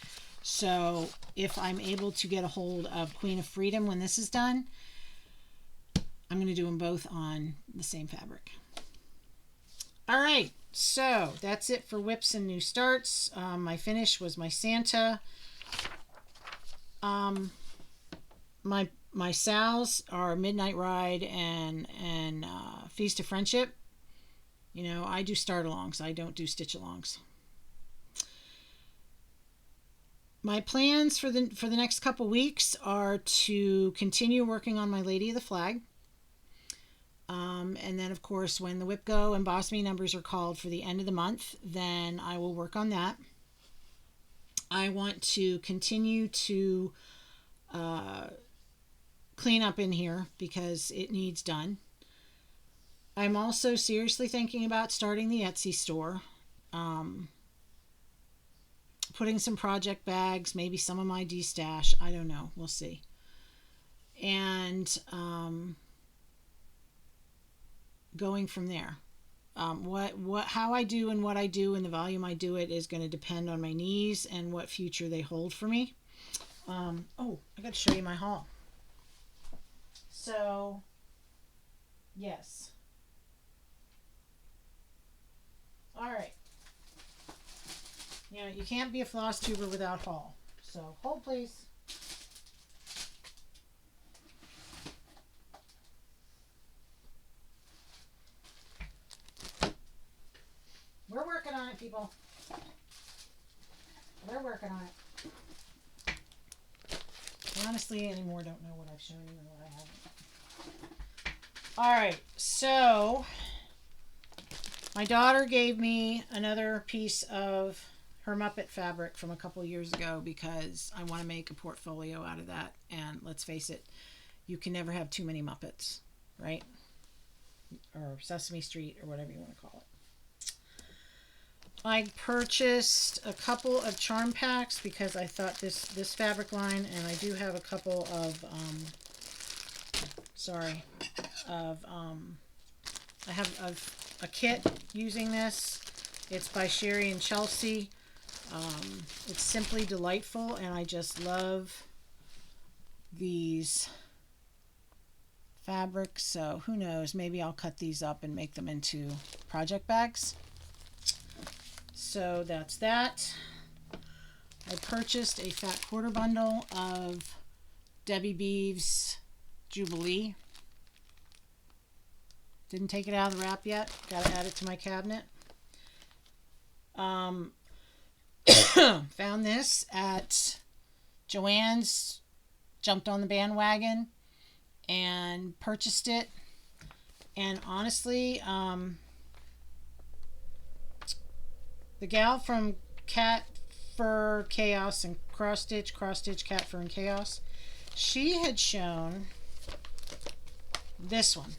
So if I'm able to get a hold of Queen of Freedom when this is done, I'm going to do them both on the same fabric. All right, so that's it for whips and new starts. My finish was my Santa. My Sal's are Midnight Ride and Feast of Friendship. I do start-alongs. I don't do stitch-alongs. My plans for the next couple weeks are to continue working on my Lady of the Flag. And then, of course, when the Whip Go and Boss Me numbers are called for the end of the month, then I will work on that. I want to continue to clean up in here because it needs done. I'm also seriously thinking about starting the Etsy store. Putting some project bags, maybe some of my de-stash. I don't know. We'll see. And going from there. How I do and what I do and the volume I do it is going to depend on my knees and what future they hold for me. I got to show you my haul. So, yes. All right. You can't be a floss tuber without haul. So, hold please. We're working on it, people. We're working on it. I honestly anymore don't know what I've shown you and what I haven't. Alright, so my daughter gave me another piece of her Muppet fabric from a couple years ago because I want to make a portfolio out of that. And let's face it, you can never have too many Muppets, right? Or Sesame Street or whatever you want to call it. I purchased a couple of charm packs because I thought this fabric line, and I do have a couple of I have a kit using this. It's by Sherry and Chelsea. It's simply delightful, and I just love these fabrics. So who knows, maybe I'll cut these up and make them into project bags. So that's that. I purchased a fat quarter bundle of Debbie Beeves Jubilee. Didn't take it out of the wrap yet. Got to add it to my cabinet. Found this at Joann's. Jumped on the bandwagon and purchased it. And honestly, the gal from Cat Fur Chaos and Cross Stitch, Cat Fur and Chaos, she had shown this one.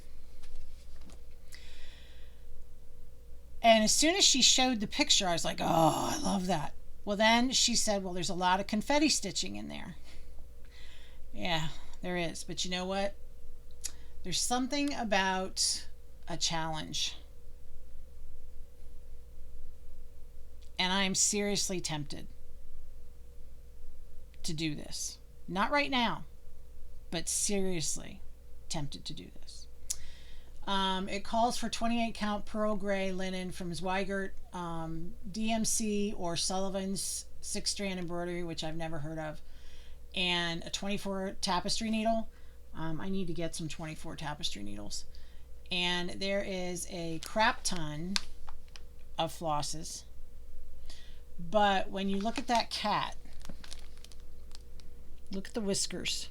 And as soon as she showed the picture, I was like, oh, I love that. Well, then she said, well, there's a lot of confetti stitching in there. Yeah, there is. But you know what? There's something about a challenge. And I'm seriously tempted to do this. Not right now, but seriously tempted to do this. It calls for 28 count pearl gray linen from Zweigert, DMC or Sullivan's 6-strand embroidery, which I've never heard of, and a 24 tapestry needle. I need to get some 24 tapestry needles. And there is a crap ton of flosses. But when you look at that cat, look at the whiskers.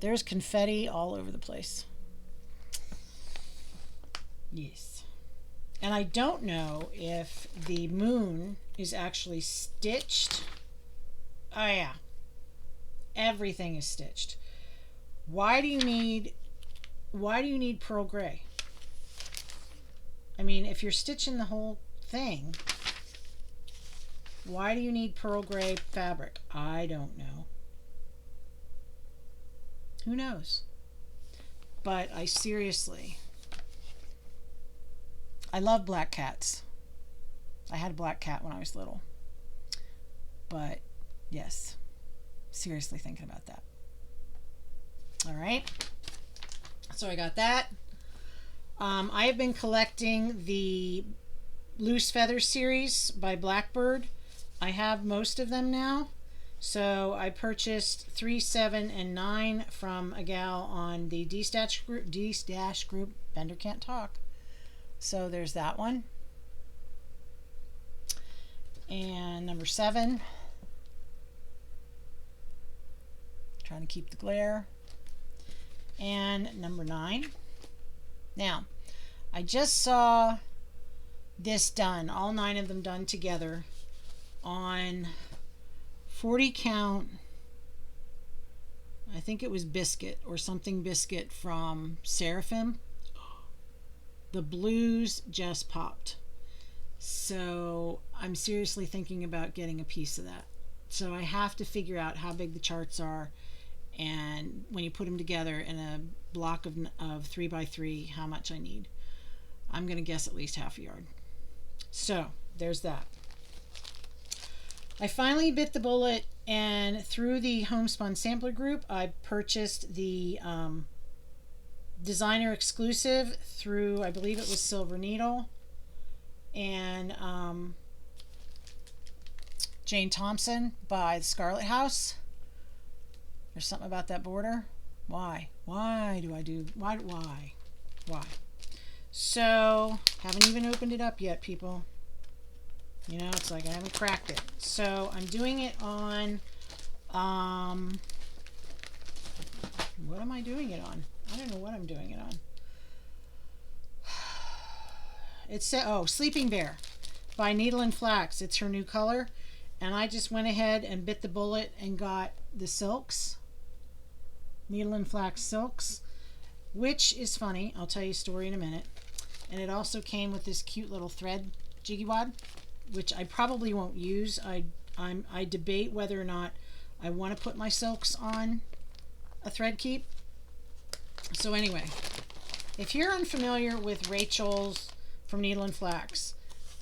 There's confetti all over the place. Yes. And I don't know if the moon is actually stitched. Oh yeah. Everything is stitched. Why do you need pearl gray? I mean, if you're stitching the whole thing, why do you need pearl gray fabric? I don't know. Who knows? But I love black cats. I had a black cat when I was little. But yes, seriously thinking about that. All right. So I got that. I have been collecting the Loose Feather series by Blackbird. I have most of them now. So I purchased 3, 7, and 9 from a gal on the D-Stash group. Bender Can't Talk. So there's that one. And number 7. Trying to keep the glare. And number 9. Now, I just saw this done, all 9 of them done together on 40 count. I think it was Biscuit or something Biscuit from Seraphim. The blues just popped. So I'm seriously thinking about getting a piece of that. So I have to figure out how big the charts are, and when you put them together in a block of 3x3, how much I need. I'm going to guess at least half a yard. So there's that. I finally bit the bullet, and through the Homespun Sampler group, I purchased the designer exclusive through, I believe it was Silver Needle, and Jane Thompson by the Scarlet House. There's something about that border. Why? Why? So, haven't even opened it up yet, people. You know, it's like I haven't cracked it. So, I'm doing it on, what am I doing it on? I don't know what I'm doing it on. It said, oh, Sleeping Bear. by Needle and Flax. It's her new color. And I just went ahead and bit the bullet and got the silks. Needle and Flax silks. Which is funny. I'll tell you a story in a minute. And it also came with this cute little thread jiggy wad, which I probably won't use. I debate whether or not I want to put my silks on a thread keep. So anyway, if you're unfamiliar with Rachel's from Needle and Flax,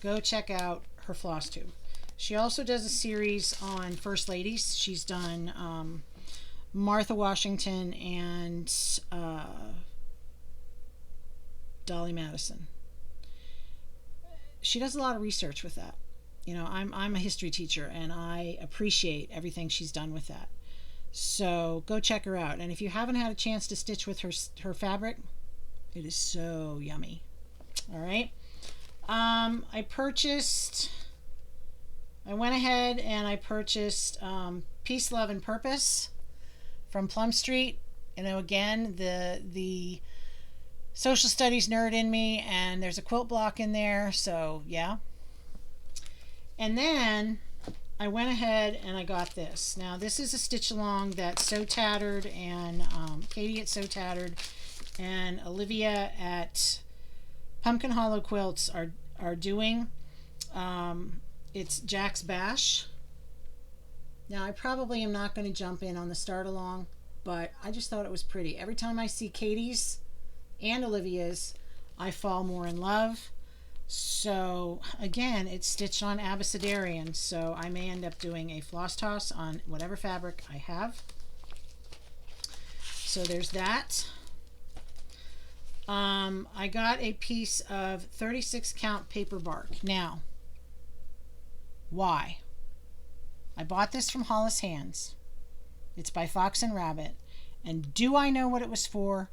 go check out her Flosstube. She also does a series on First Ladies. She's done Martha Washington and Dolly Madison. She does a lot of research with that. You know, I'm a history teacher and I appreciate everything she's done with that. So go check her out. And if you haven't had a chance to stitch with her fabric, it is so yummy. All right. I went ahead and I purchased Peace, Love, and Purpose from Plum Street. You know, again, the social studies nerd in me, and there's a quilt block in there, so yeah. And then I went ahead and I got this. Now, this is a stitch along that Sew Tattered and Katie at Sew Tattered and Olivia at Pumpkin Hollow Quilts are doing. It's Jack's Bash. Now, I probably am not going to jump in on the start along, but I just thought it was pretty. Every time I see Katie's and Olivia's, I fall more in love. So again, it's stitched on Abecedarian, so I may end up doing a floss toss on whatever fabric I have. So there's that. I got a piece of 36 count paper bark. Now, why? I bought this from Hollis Hands. It's by Fox and Rabbit. And do I know what it was for?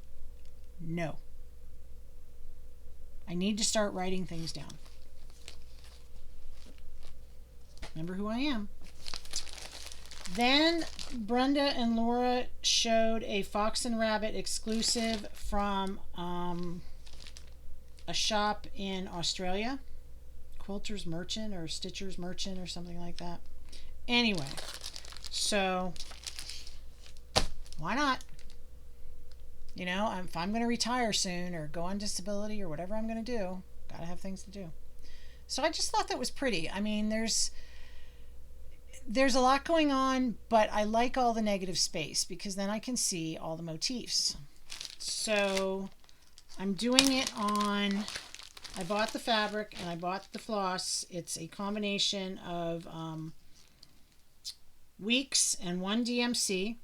No. I need to start writing things down. Remember who I am. Then Brenda and Laura showed a Fox and Rabbit exclusive from a shop in Australia. Quilter's Merchant or Stitcher's Merchant or something like that. Anyway, so why not? You know, if I'm going to retire soon or go on disability or whatever I'm going to do, got to have things to do. So I just thought that was pretty. I mean, there's a lot going on, but I like all the negative space because then I can see all the motifs. So I'm doing it on, I bought the fabric and I bought the floss. It's a combination of Weeks and 1 DMC.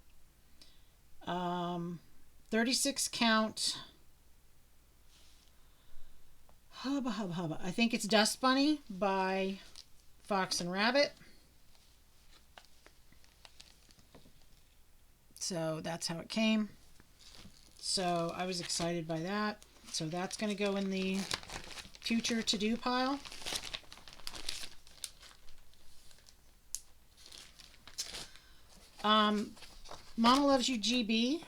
36 count hubba. I think it's Dust Bunny by Fox and Rabbit. So that's how it came. So I was excited by that. So that's going to go in the future to-do pile. Mama Loves You GB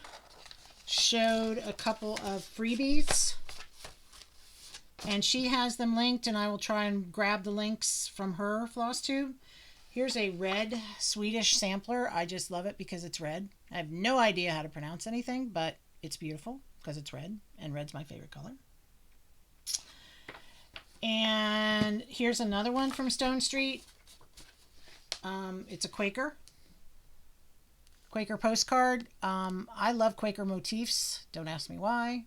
showed a couple of freebies. And she has them linked, and I will try and grab the links from her Flosstube. Here's a red Swedish sampler. I just love it because it's red. I have no idea how to pronounce anything, but it's beautiful because it's red, and red's my favorite color. And here's another one from Stone Street. It's a Quaker postcard. I love Quaker motifs. Don't ask me why.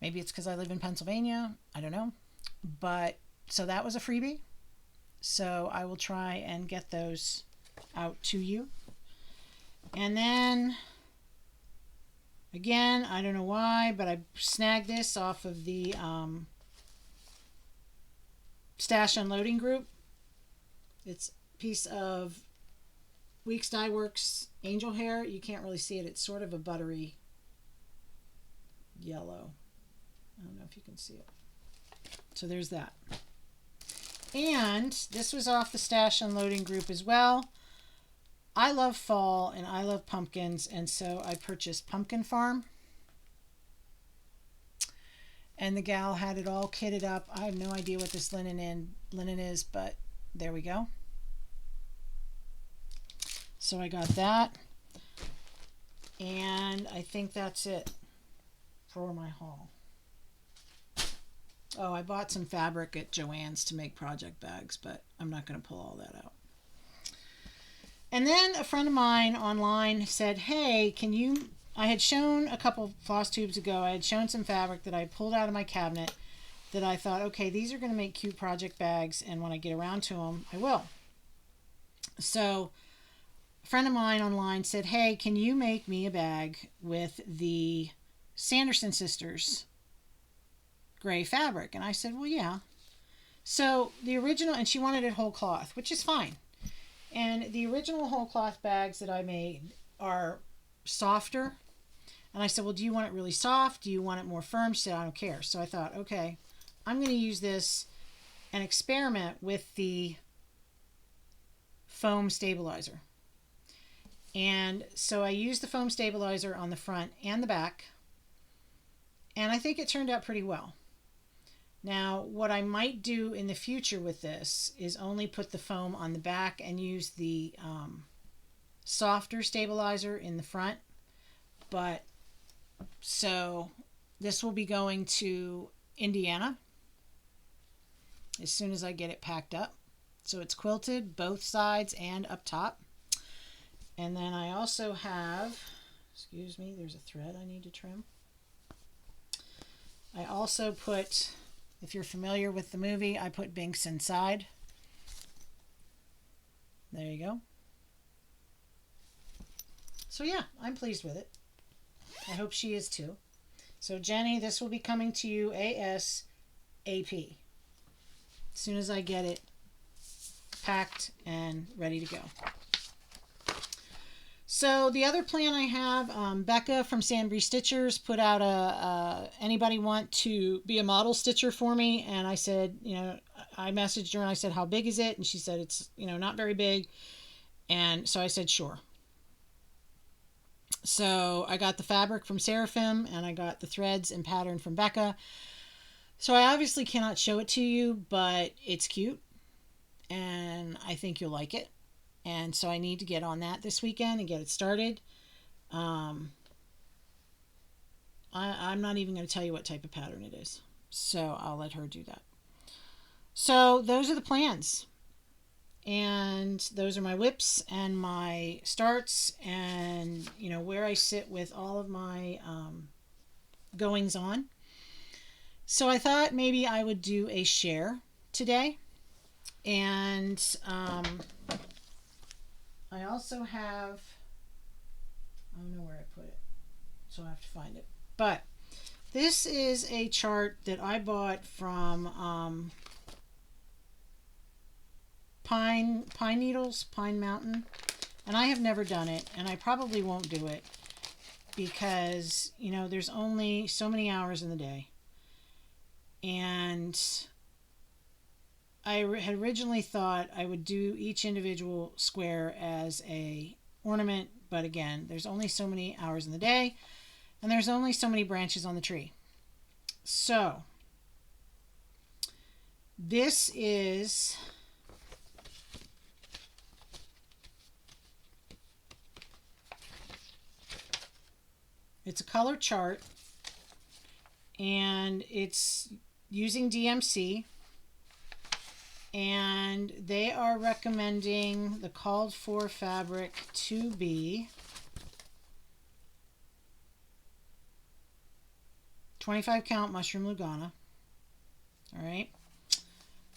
Maybe it's because I live in Pennsylvania. I don't know. But so that was a freebie. So I will try and get those out to you. And then, again, I don't know why, but I snagged this off of the Stash Unloading group. It's a piece of Weeks Dye Works Angel Hair. You can't really see it. It's sort of a buttery yellow. I don't know if you can see it. So there's that. And this was off the Stash Unloading group as well. I love fall and I love pumpkins, and so I purchased Pumpkin Farm. And the gal had it all kitted up. I have no idea what this linen is, but there we go. So I got that. And I think that's it for my haul. Oh, I bought some fabric at Joann's to make project bags, but I'm not going to pull all that out. And then a friend of mine online said, hey, can you... I had shown a couple floss tubes ago, I had shown some fabric that I pulled out of my cabinet that I thought, okay, these are going to make cute project bags, and when I get around to them, I will. So a friend of mine online said, hey, can you make me a bag with the Sanderson sisters gray fabric? And I said, well, yeah. So the original, and she wanted it whole cloth, which is fine. And the original whole cloth bags that I made are softer. And I said, well, do you want it really soft? Do you want it more firm? She said, I don't care. So I thought, okay, I'm going to use this and experiment with the foam stabilizer. And so I used the foam stabilizer on the front and the back. And I think it turned out pretty well. Now, what I might do in the future with this is only put the foam on the back and use the softer stabilizer in the front. But so this will be going to Indiana as soon as I get it packed up. So it's quilted both sides and up top. And then I also have, excuse me, there's a thread I need to trim. I also put, if you're familiar with the movie, I put Binks inside. There you go. So yeah, I'm pleased with it. I hope she is too. So Jenny, this will be coming to you ASAP. As soon as I get it packed and ready to go. So the other plan I have, Becca from Sandbury Stitchers put out anybody want to be a model stitcher for me? And I said, I messaged her and I said, how big is it? And she said, it's, not very big. And so I said, sure. So I got the fabric from Seraphim and I got the threads and pattern from Becca. So I obviously cannot show it to you, but it's cute and I think you'll like it. And so I need to get on that this weekend and get it started. I'm not even going to tell you what type of pattern it is. So I'll let her do that. So those are the plans. And those are my whips and my starts and, where I sit with all of my goings on. So I thought maybe I would do a share today. And I also have, I don't know where I put it, so I have to find it. But this is a chart that I bought from Pine Needles, Pine Mountain, and I have never done it, and I probably won't do it because, there's only so many hours in the day. And I had originally thought I would do each individual square as a ornament, but again, there's only so many hours in the day, and there's only so many branches on the tree. So, this is it's a color chart, and it's using DMC. And they are recommending the called for fabric to be 25 count mushroom Lugana. All right.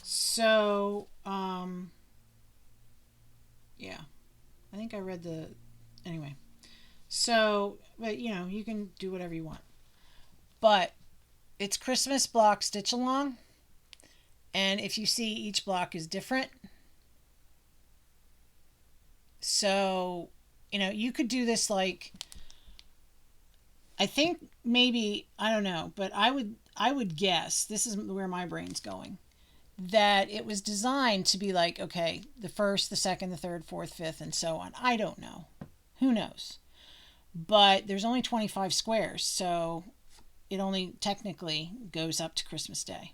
So, yeah, I think I read anyway. So, but you can do whatever you want. But it's Christmas block stitch along. And if you see, each block is different. So, you could do this like, I think maybe, I don't know, but I would guess, this is where my brain's going, that it was designed to be like, okay, the first, the second, the third, fourth, fifth, and so on. I don't know. Who knows? But there's only 25 squares, so it only technically goes up to Christmas Day.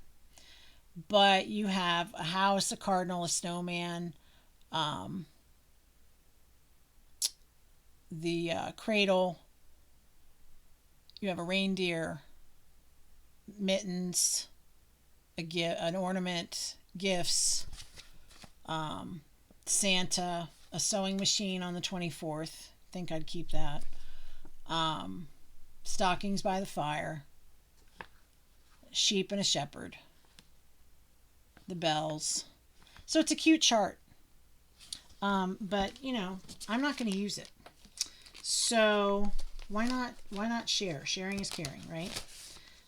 But you have a house, a cardinal, a snowman, um, the cradle. You have a reindeer, mittens, an ornament, gifts, um, Santa, a sewing machine on the 24th. Think I'd keep that. Um, Stockings by the fire, sheep and a shepherd, the bells. So it's a cute chart. But I'm not going to use it. So why not share? Sharing is caring, right?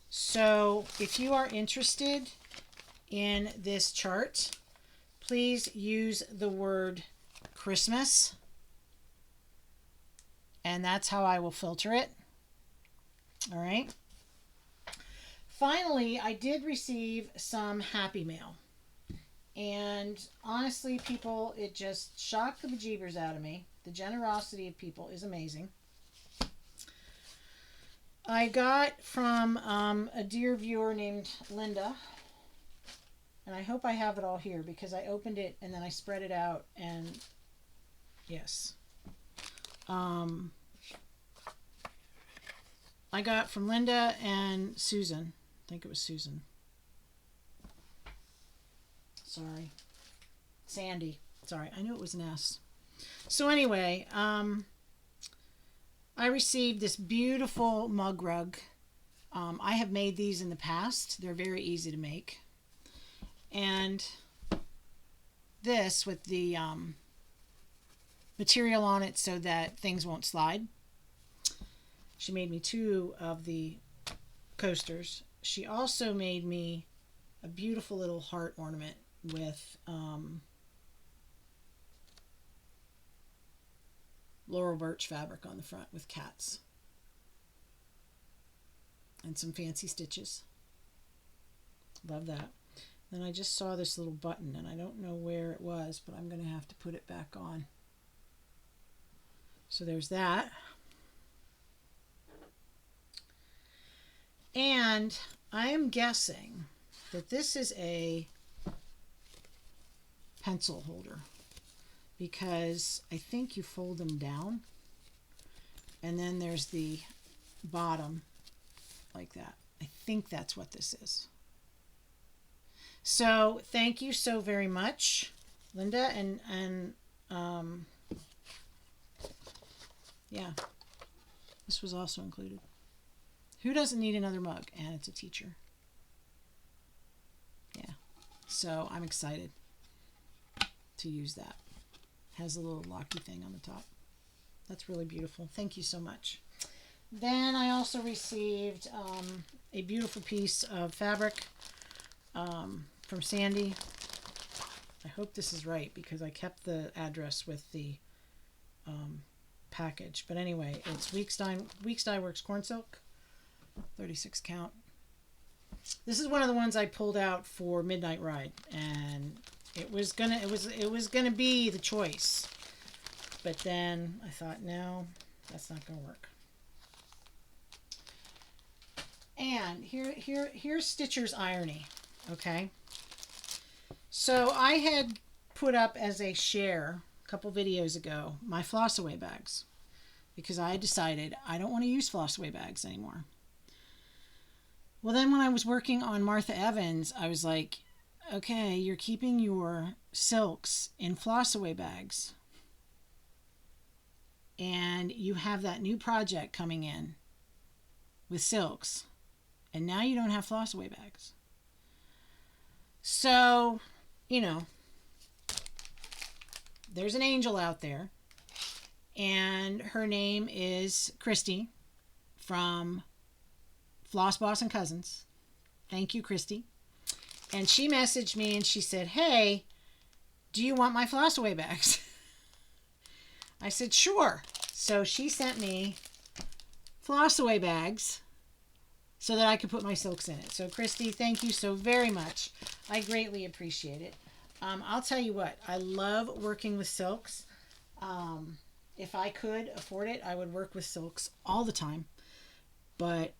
So if you are interested in this chart, please use the word Christmas, and that's how I will filter it. All right. Finally, I did receive some happy mail. And honestly, people, it just shocked the bejeebers out of me. The generosity of people is amazing. I got from a dear viewer named Linda. And I hope I have it all here because I opened it and then I spread it out. And yes. I got from Linda and Susan. I think it was Susan. Sorry. Sandy. Sorry, I knew it was an S. So anyway, I received this beautiful mug rug. I have made these in the past. They're very easy to make. And this with the material on it so that things won't slide. She made me 2 of the coasters. She also made me a beautiful little heart ornament with laurel birch fabric on the front with cats and some fancy stitches. Love that. Then I just saw this little button and I don't know where it was, but I'm going to have to put it back on. So there's that. And I am guessing that this is a pencil holder because I think you fold them down and then there's the bottom like that. I think that's what this is. So thank you so very much, Linda, and yeah, this was also included. Who doesn't need another mug? And it's a teacher. Yeah. So I'm excited to use that. Has a little locky thing on the top. That's really beautiful. Thank you so much. Then I also received a beautiful piece of fabric from Sandy. I hope this is right because I kept the address with the package. But anyway, it's Weeks Dye Works Corn Silk. 36 count. This is one of the ones I pulled out for Midnight Ride, and it was gonna be the choice, but then I thought, no, that's not gonna work. And here's Stitcher's irony. Okay, so I had put up as a share a couple videos ago my floss away bags because I decided I don't want to use floss away bags anymore. Well, then when I was working on Martha Evans, I was like, okay, you're keeping your silks in floss away bags. And you have that new project coming in with silks. And now you don't have floss away bags. So, there's an angel out there. And her name is Christy from Floss Boss and Cousins. Thank you, Christy. And she messaged me and she said, hey, do you want my floss away bags? I said, sure. So she sent me floss away bags so that I could put my silks in it. So Christy, thank you so very much. I greatly appreciate it. I'll tell you what, I love working with silks. If I could afford it, I would work with silks all the time. But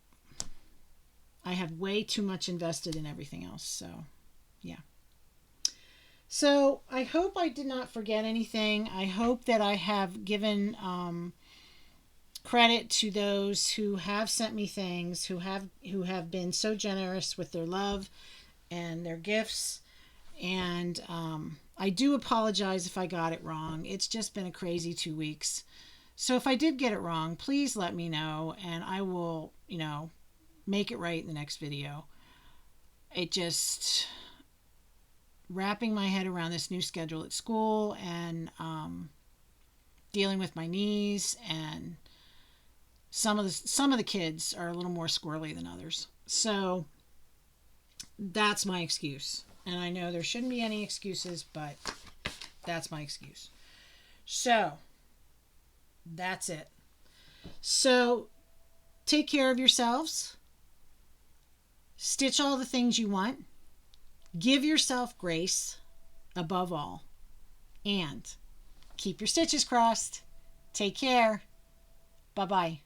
I have way too much invested in everything else. So, yeah. So I hope I did not forget anything. I hope that I have given credit to those who have sent me things, who have been so generous with their love and their gifts. And I do apologize if I got it wrong. It's just been a crazy 2 weeks. So if I did get it wrong, please let me know, and I will, make it right in the next video. It just wrapping my head around this new schedule at school, and dealing with my knees, and some of the kids are a little more squirrely than others. So that's my excuse. And I know there shouldn't be any excuses, but that's my excuse. So that's it. So take care of yourselves. Stitch all the things you want. Give yourself grace above all. And keep your stitches crossed. Take care. Bye-bye.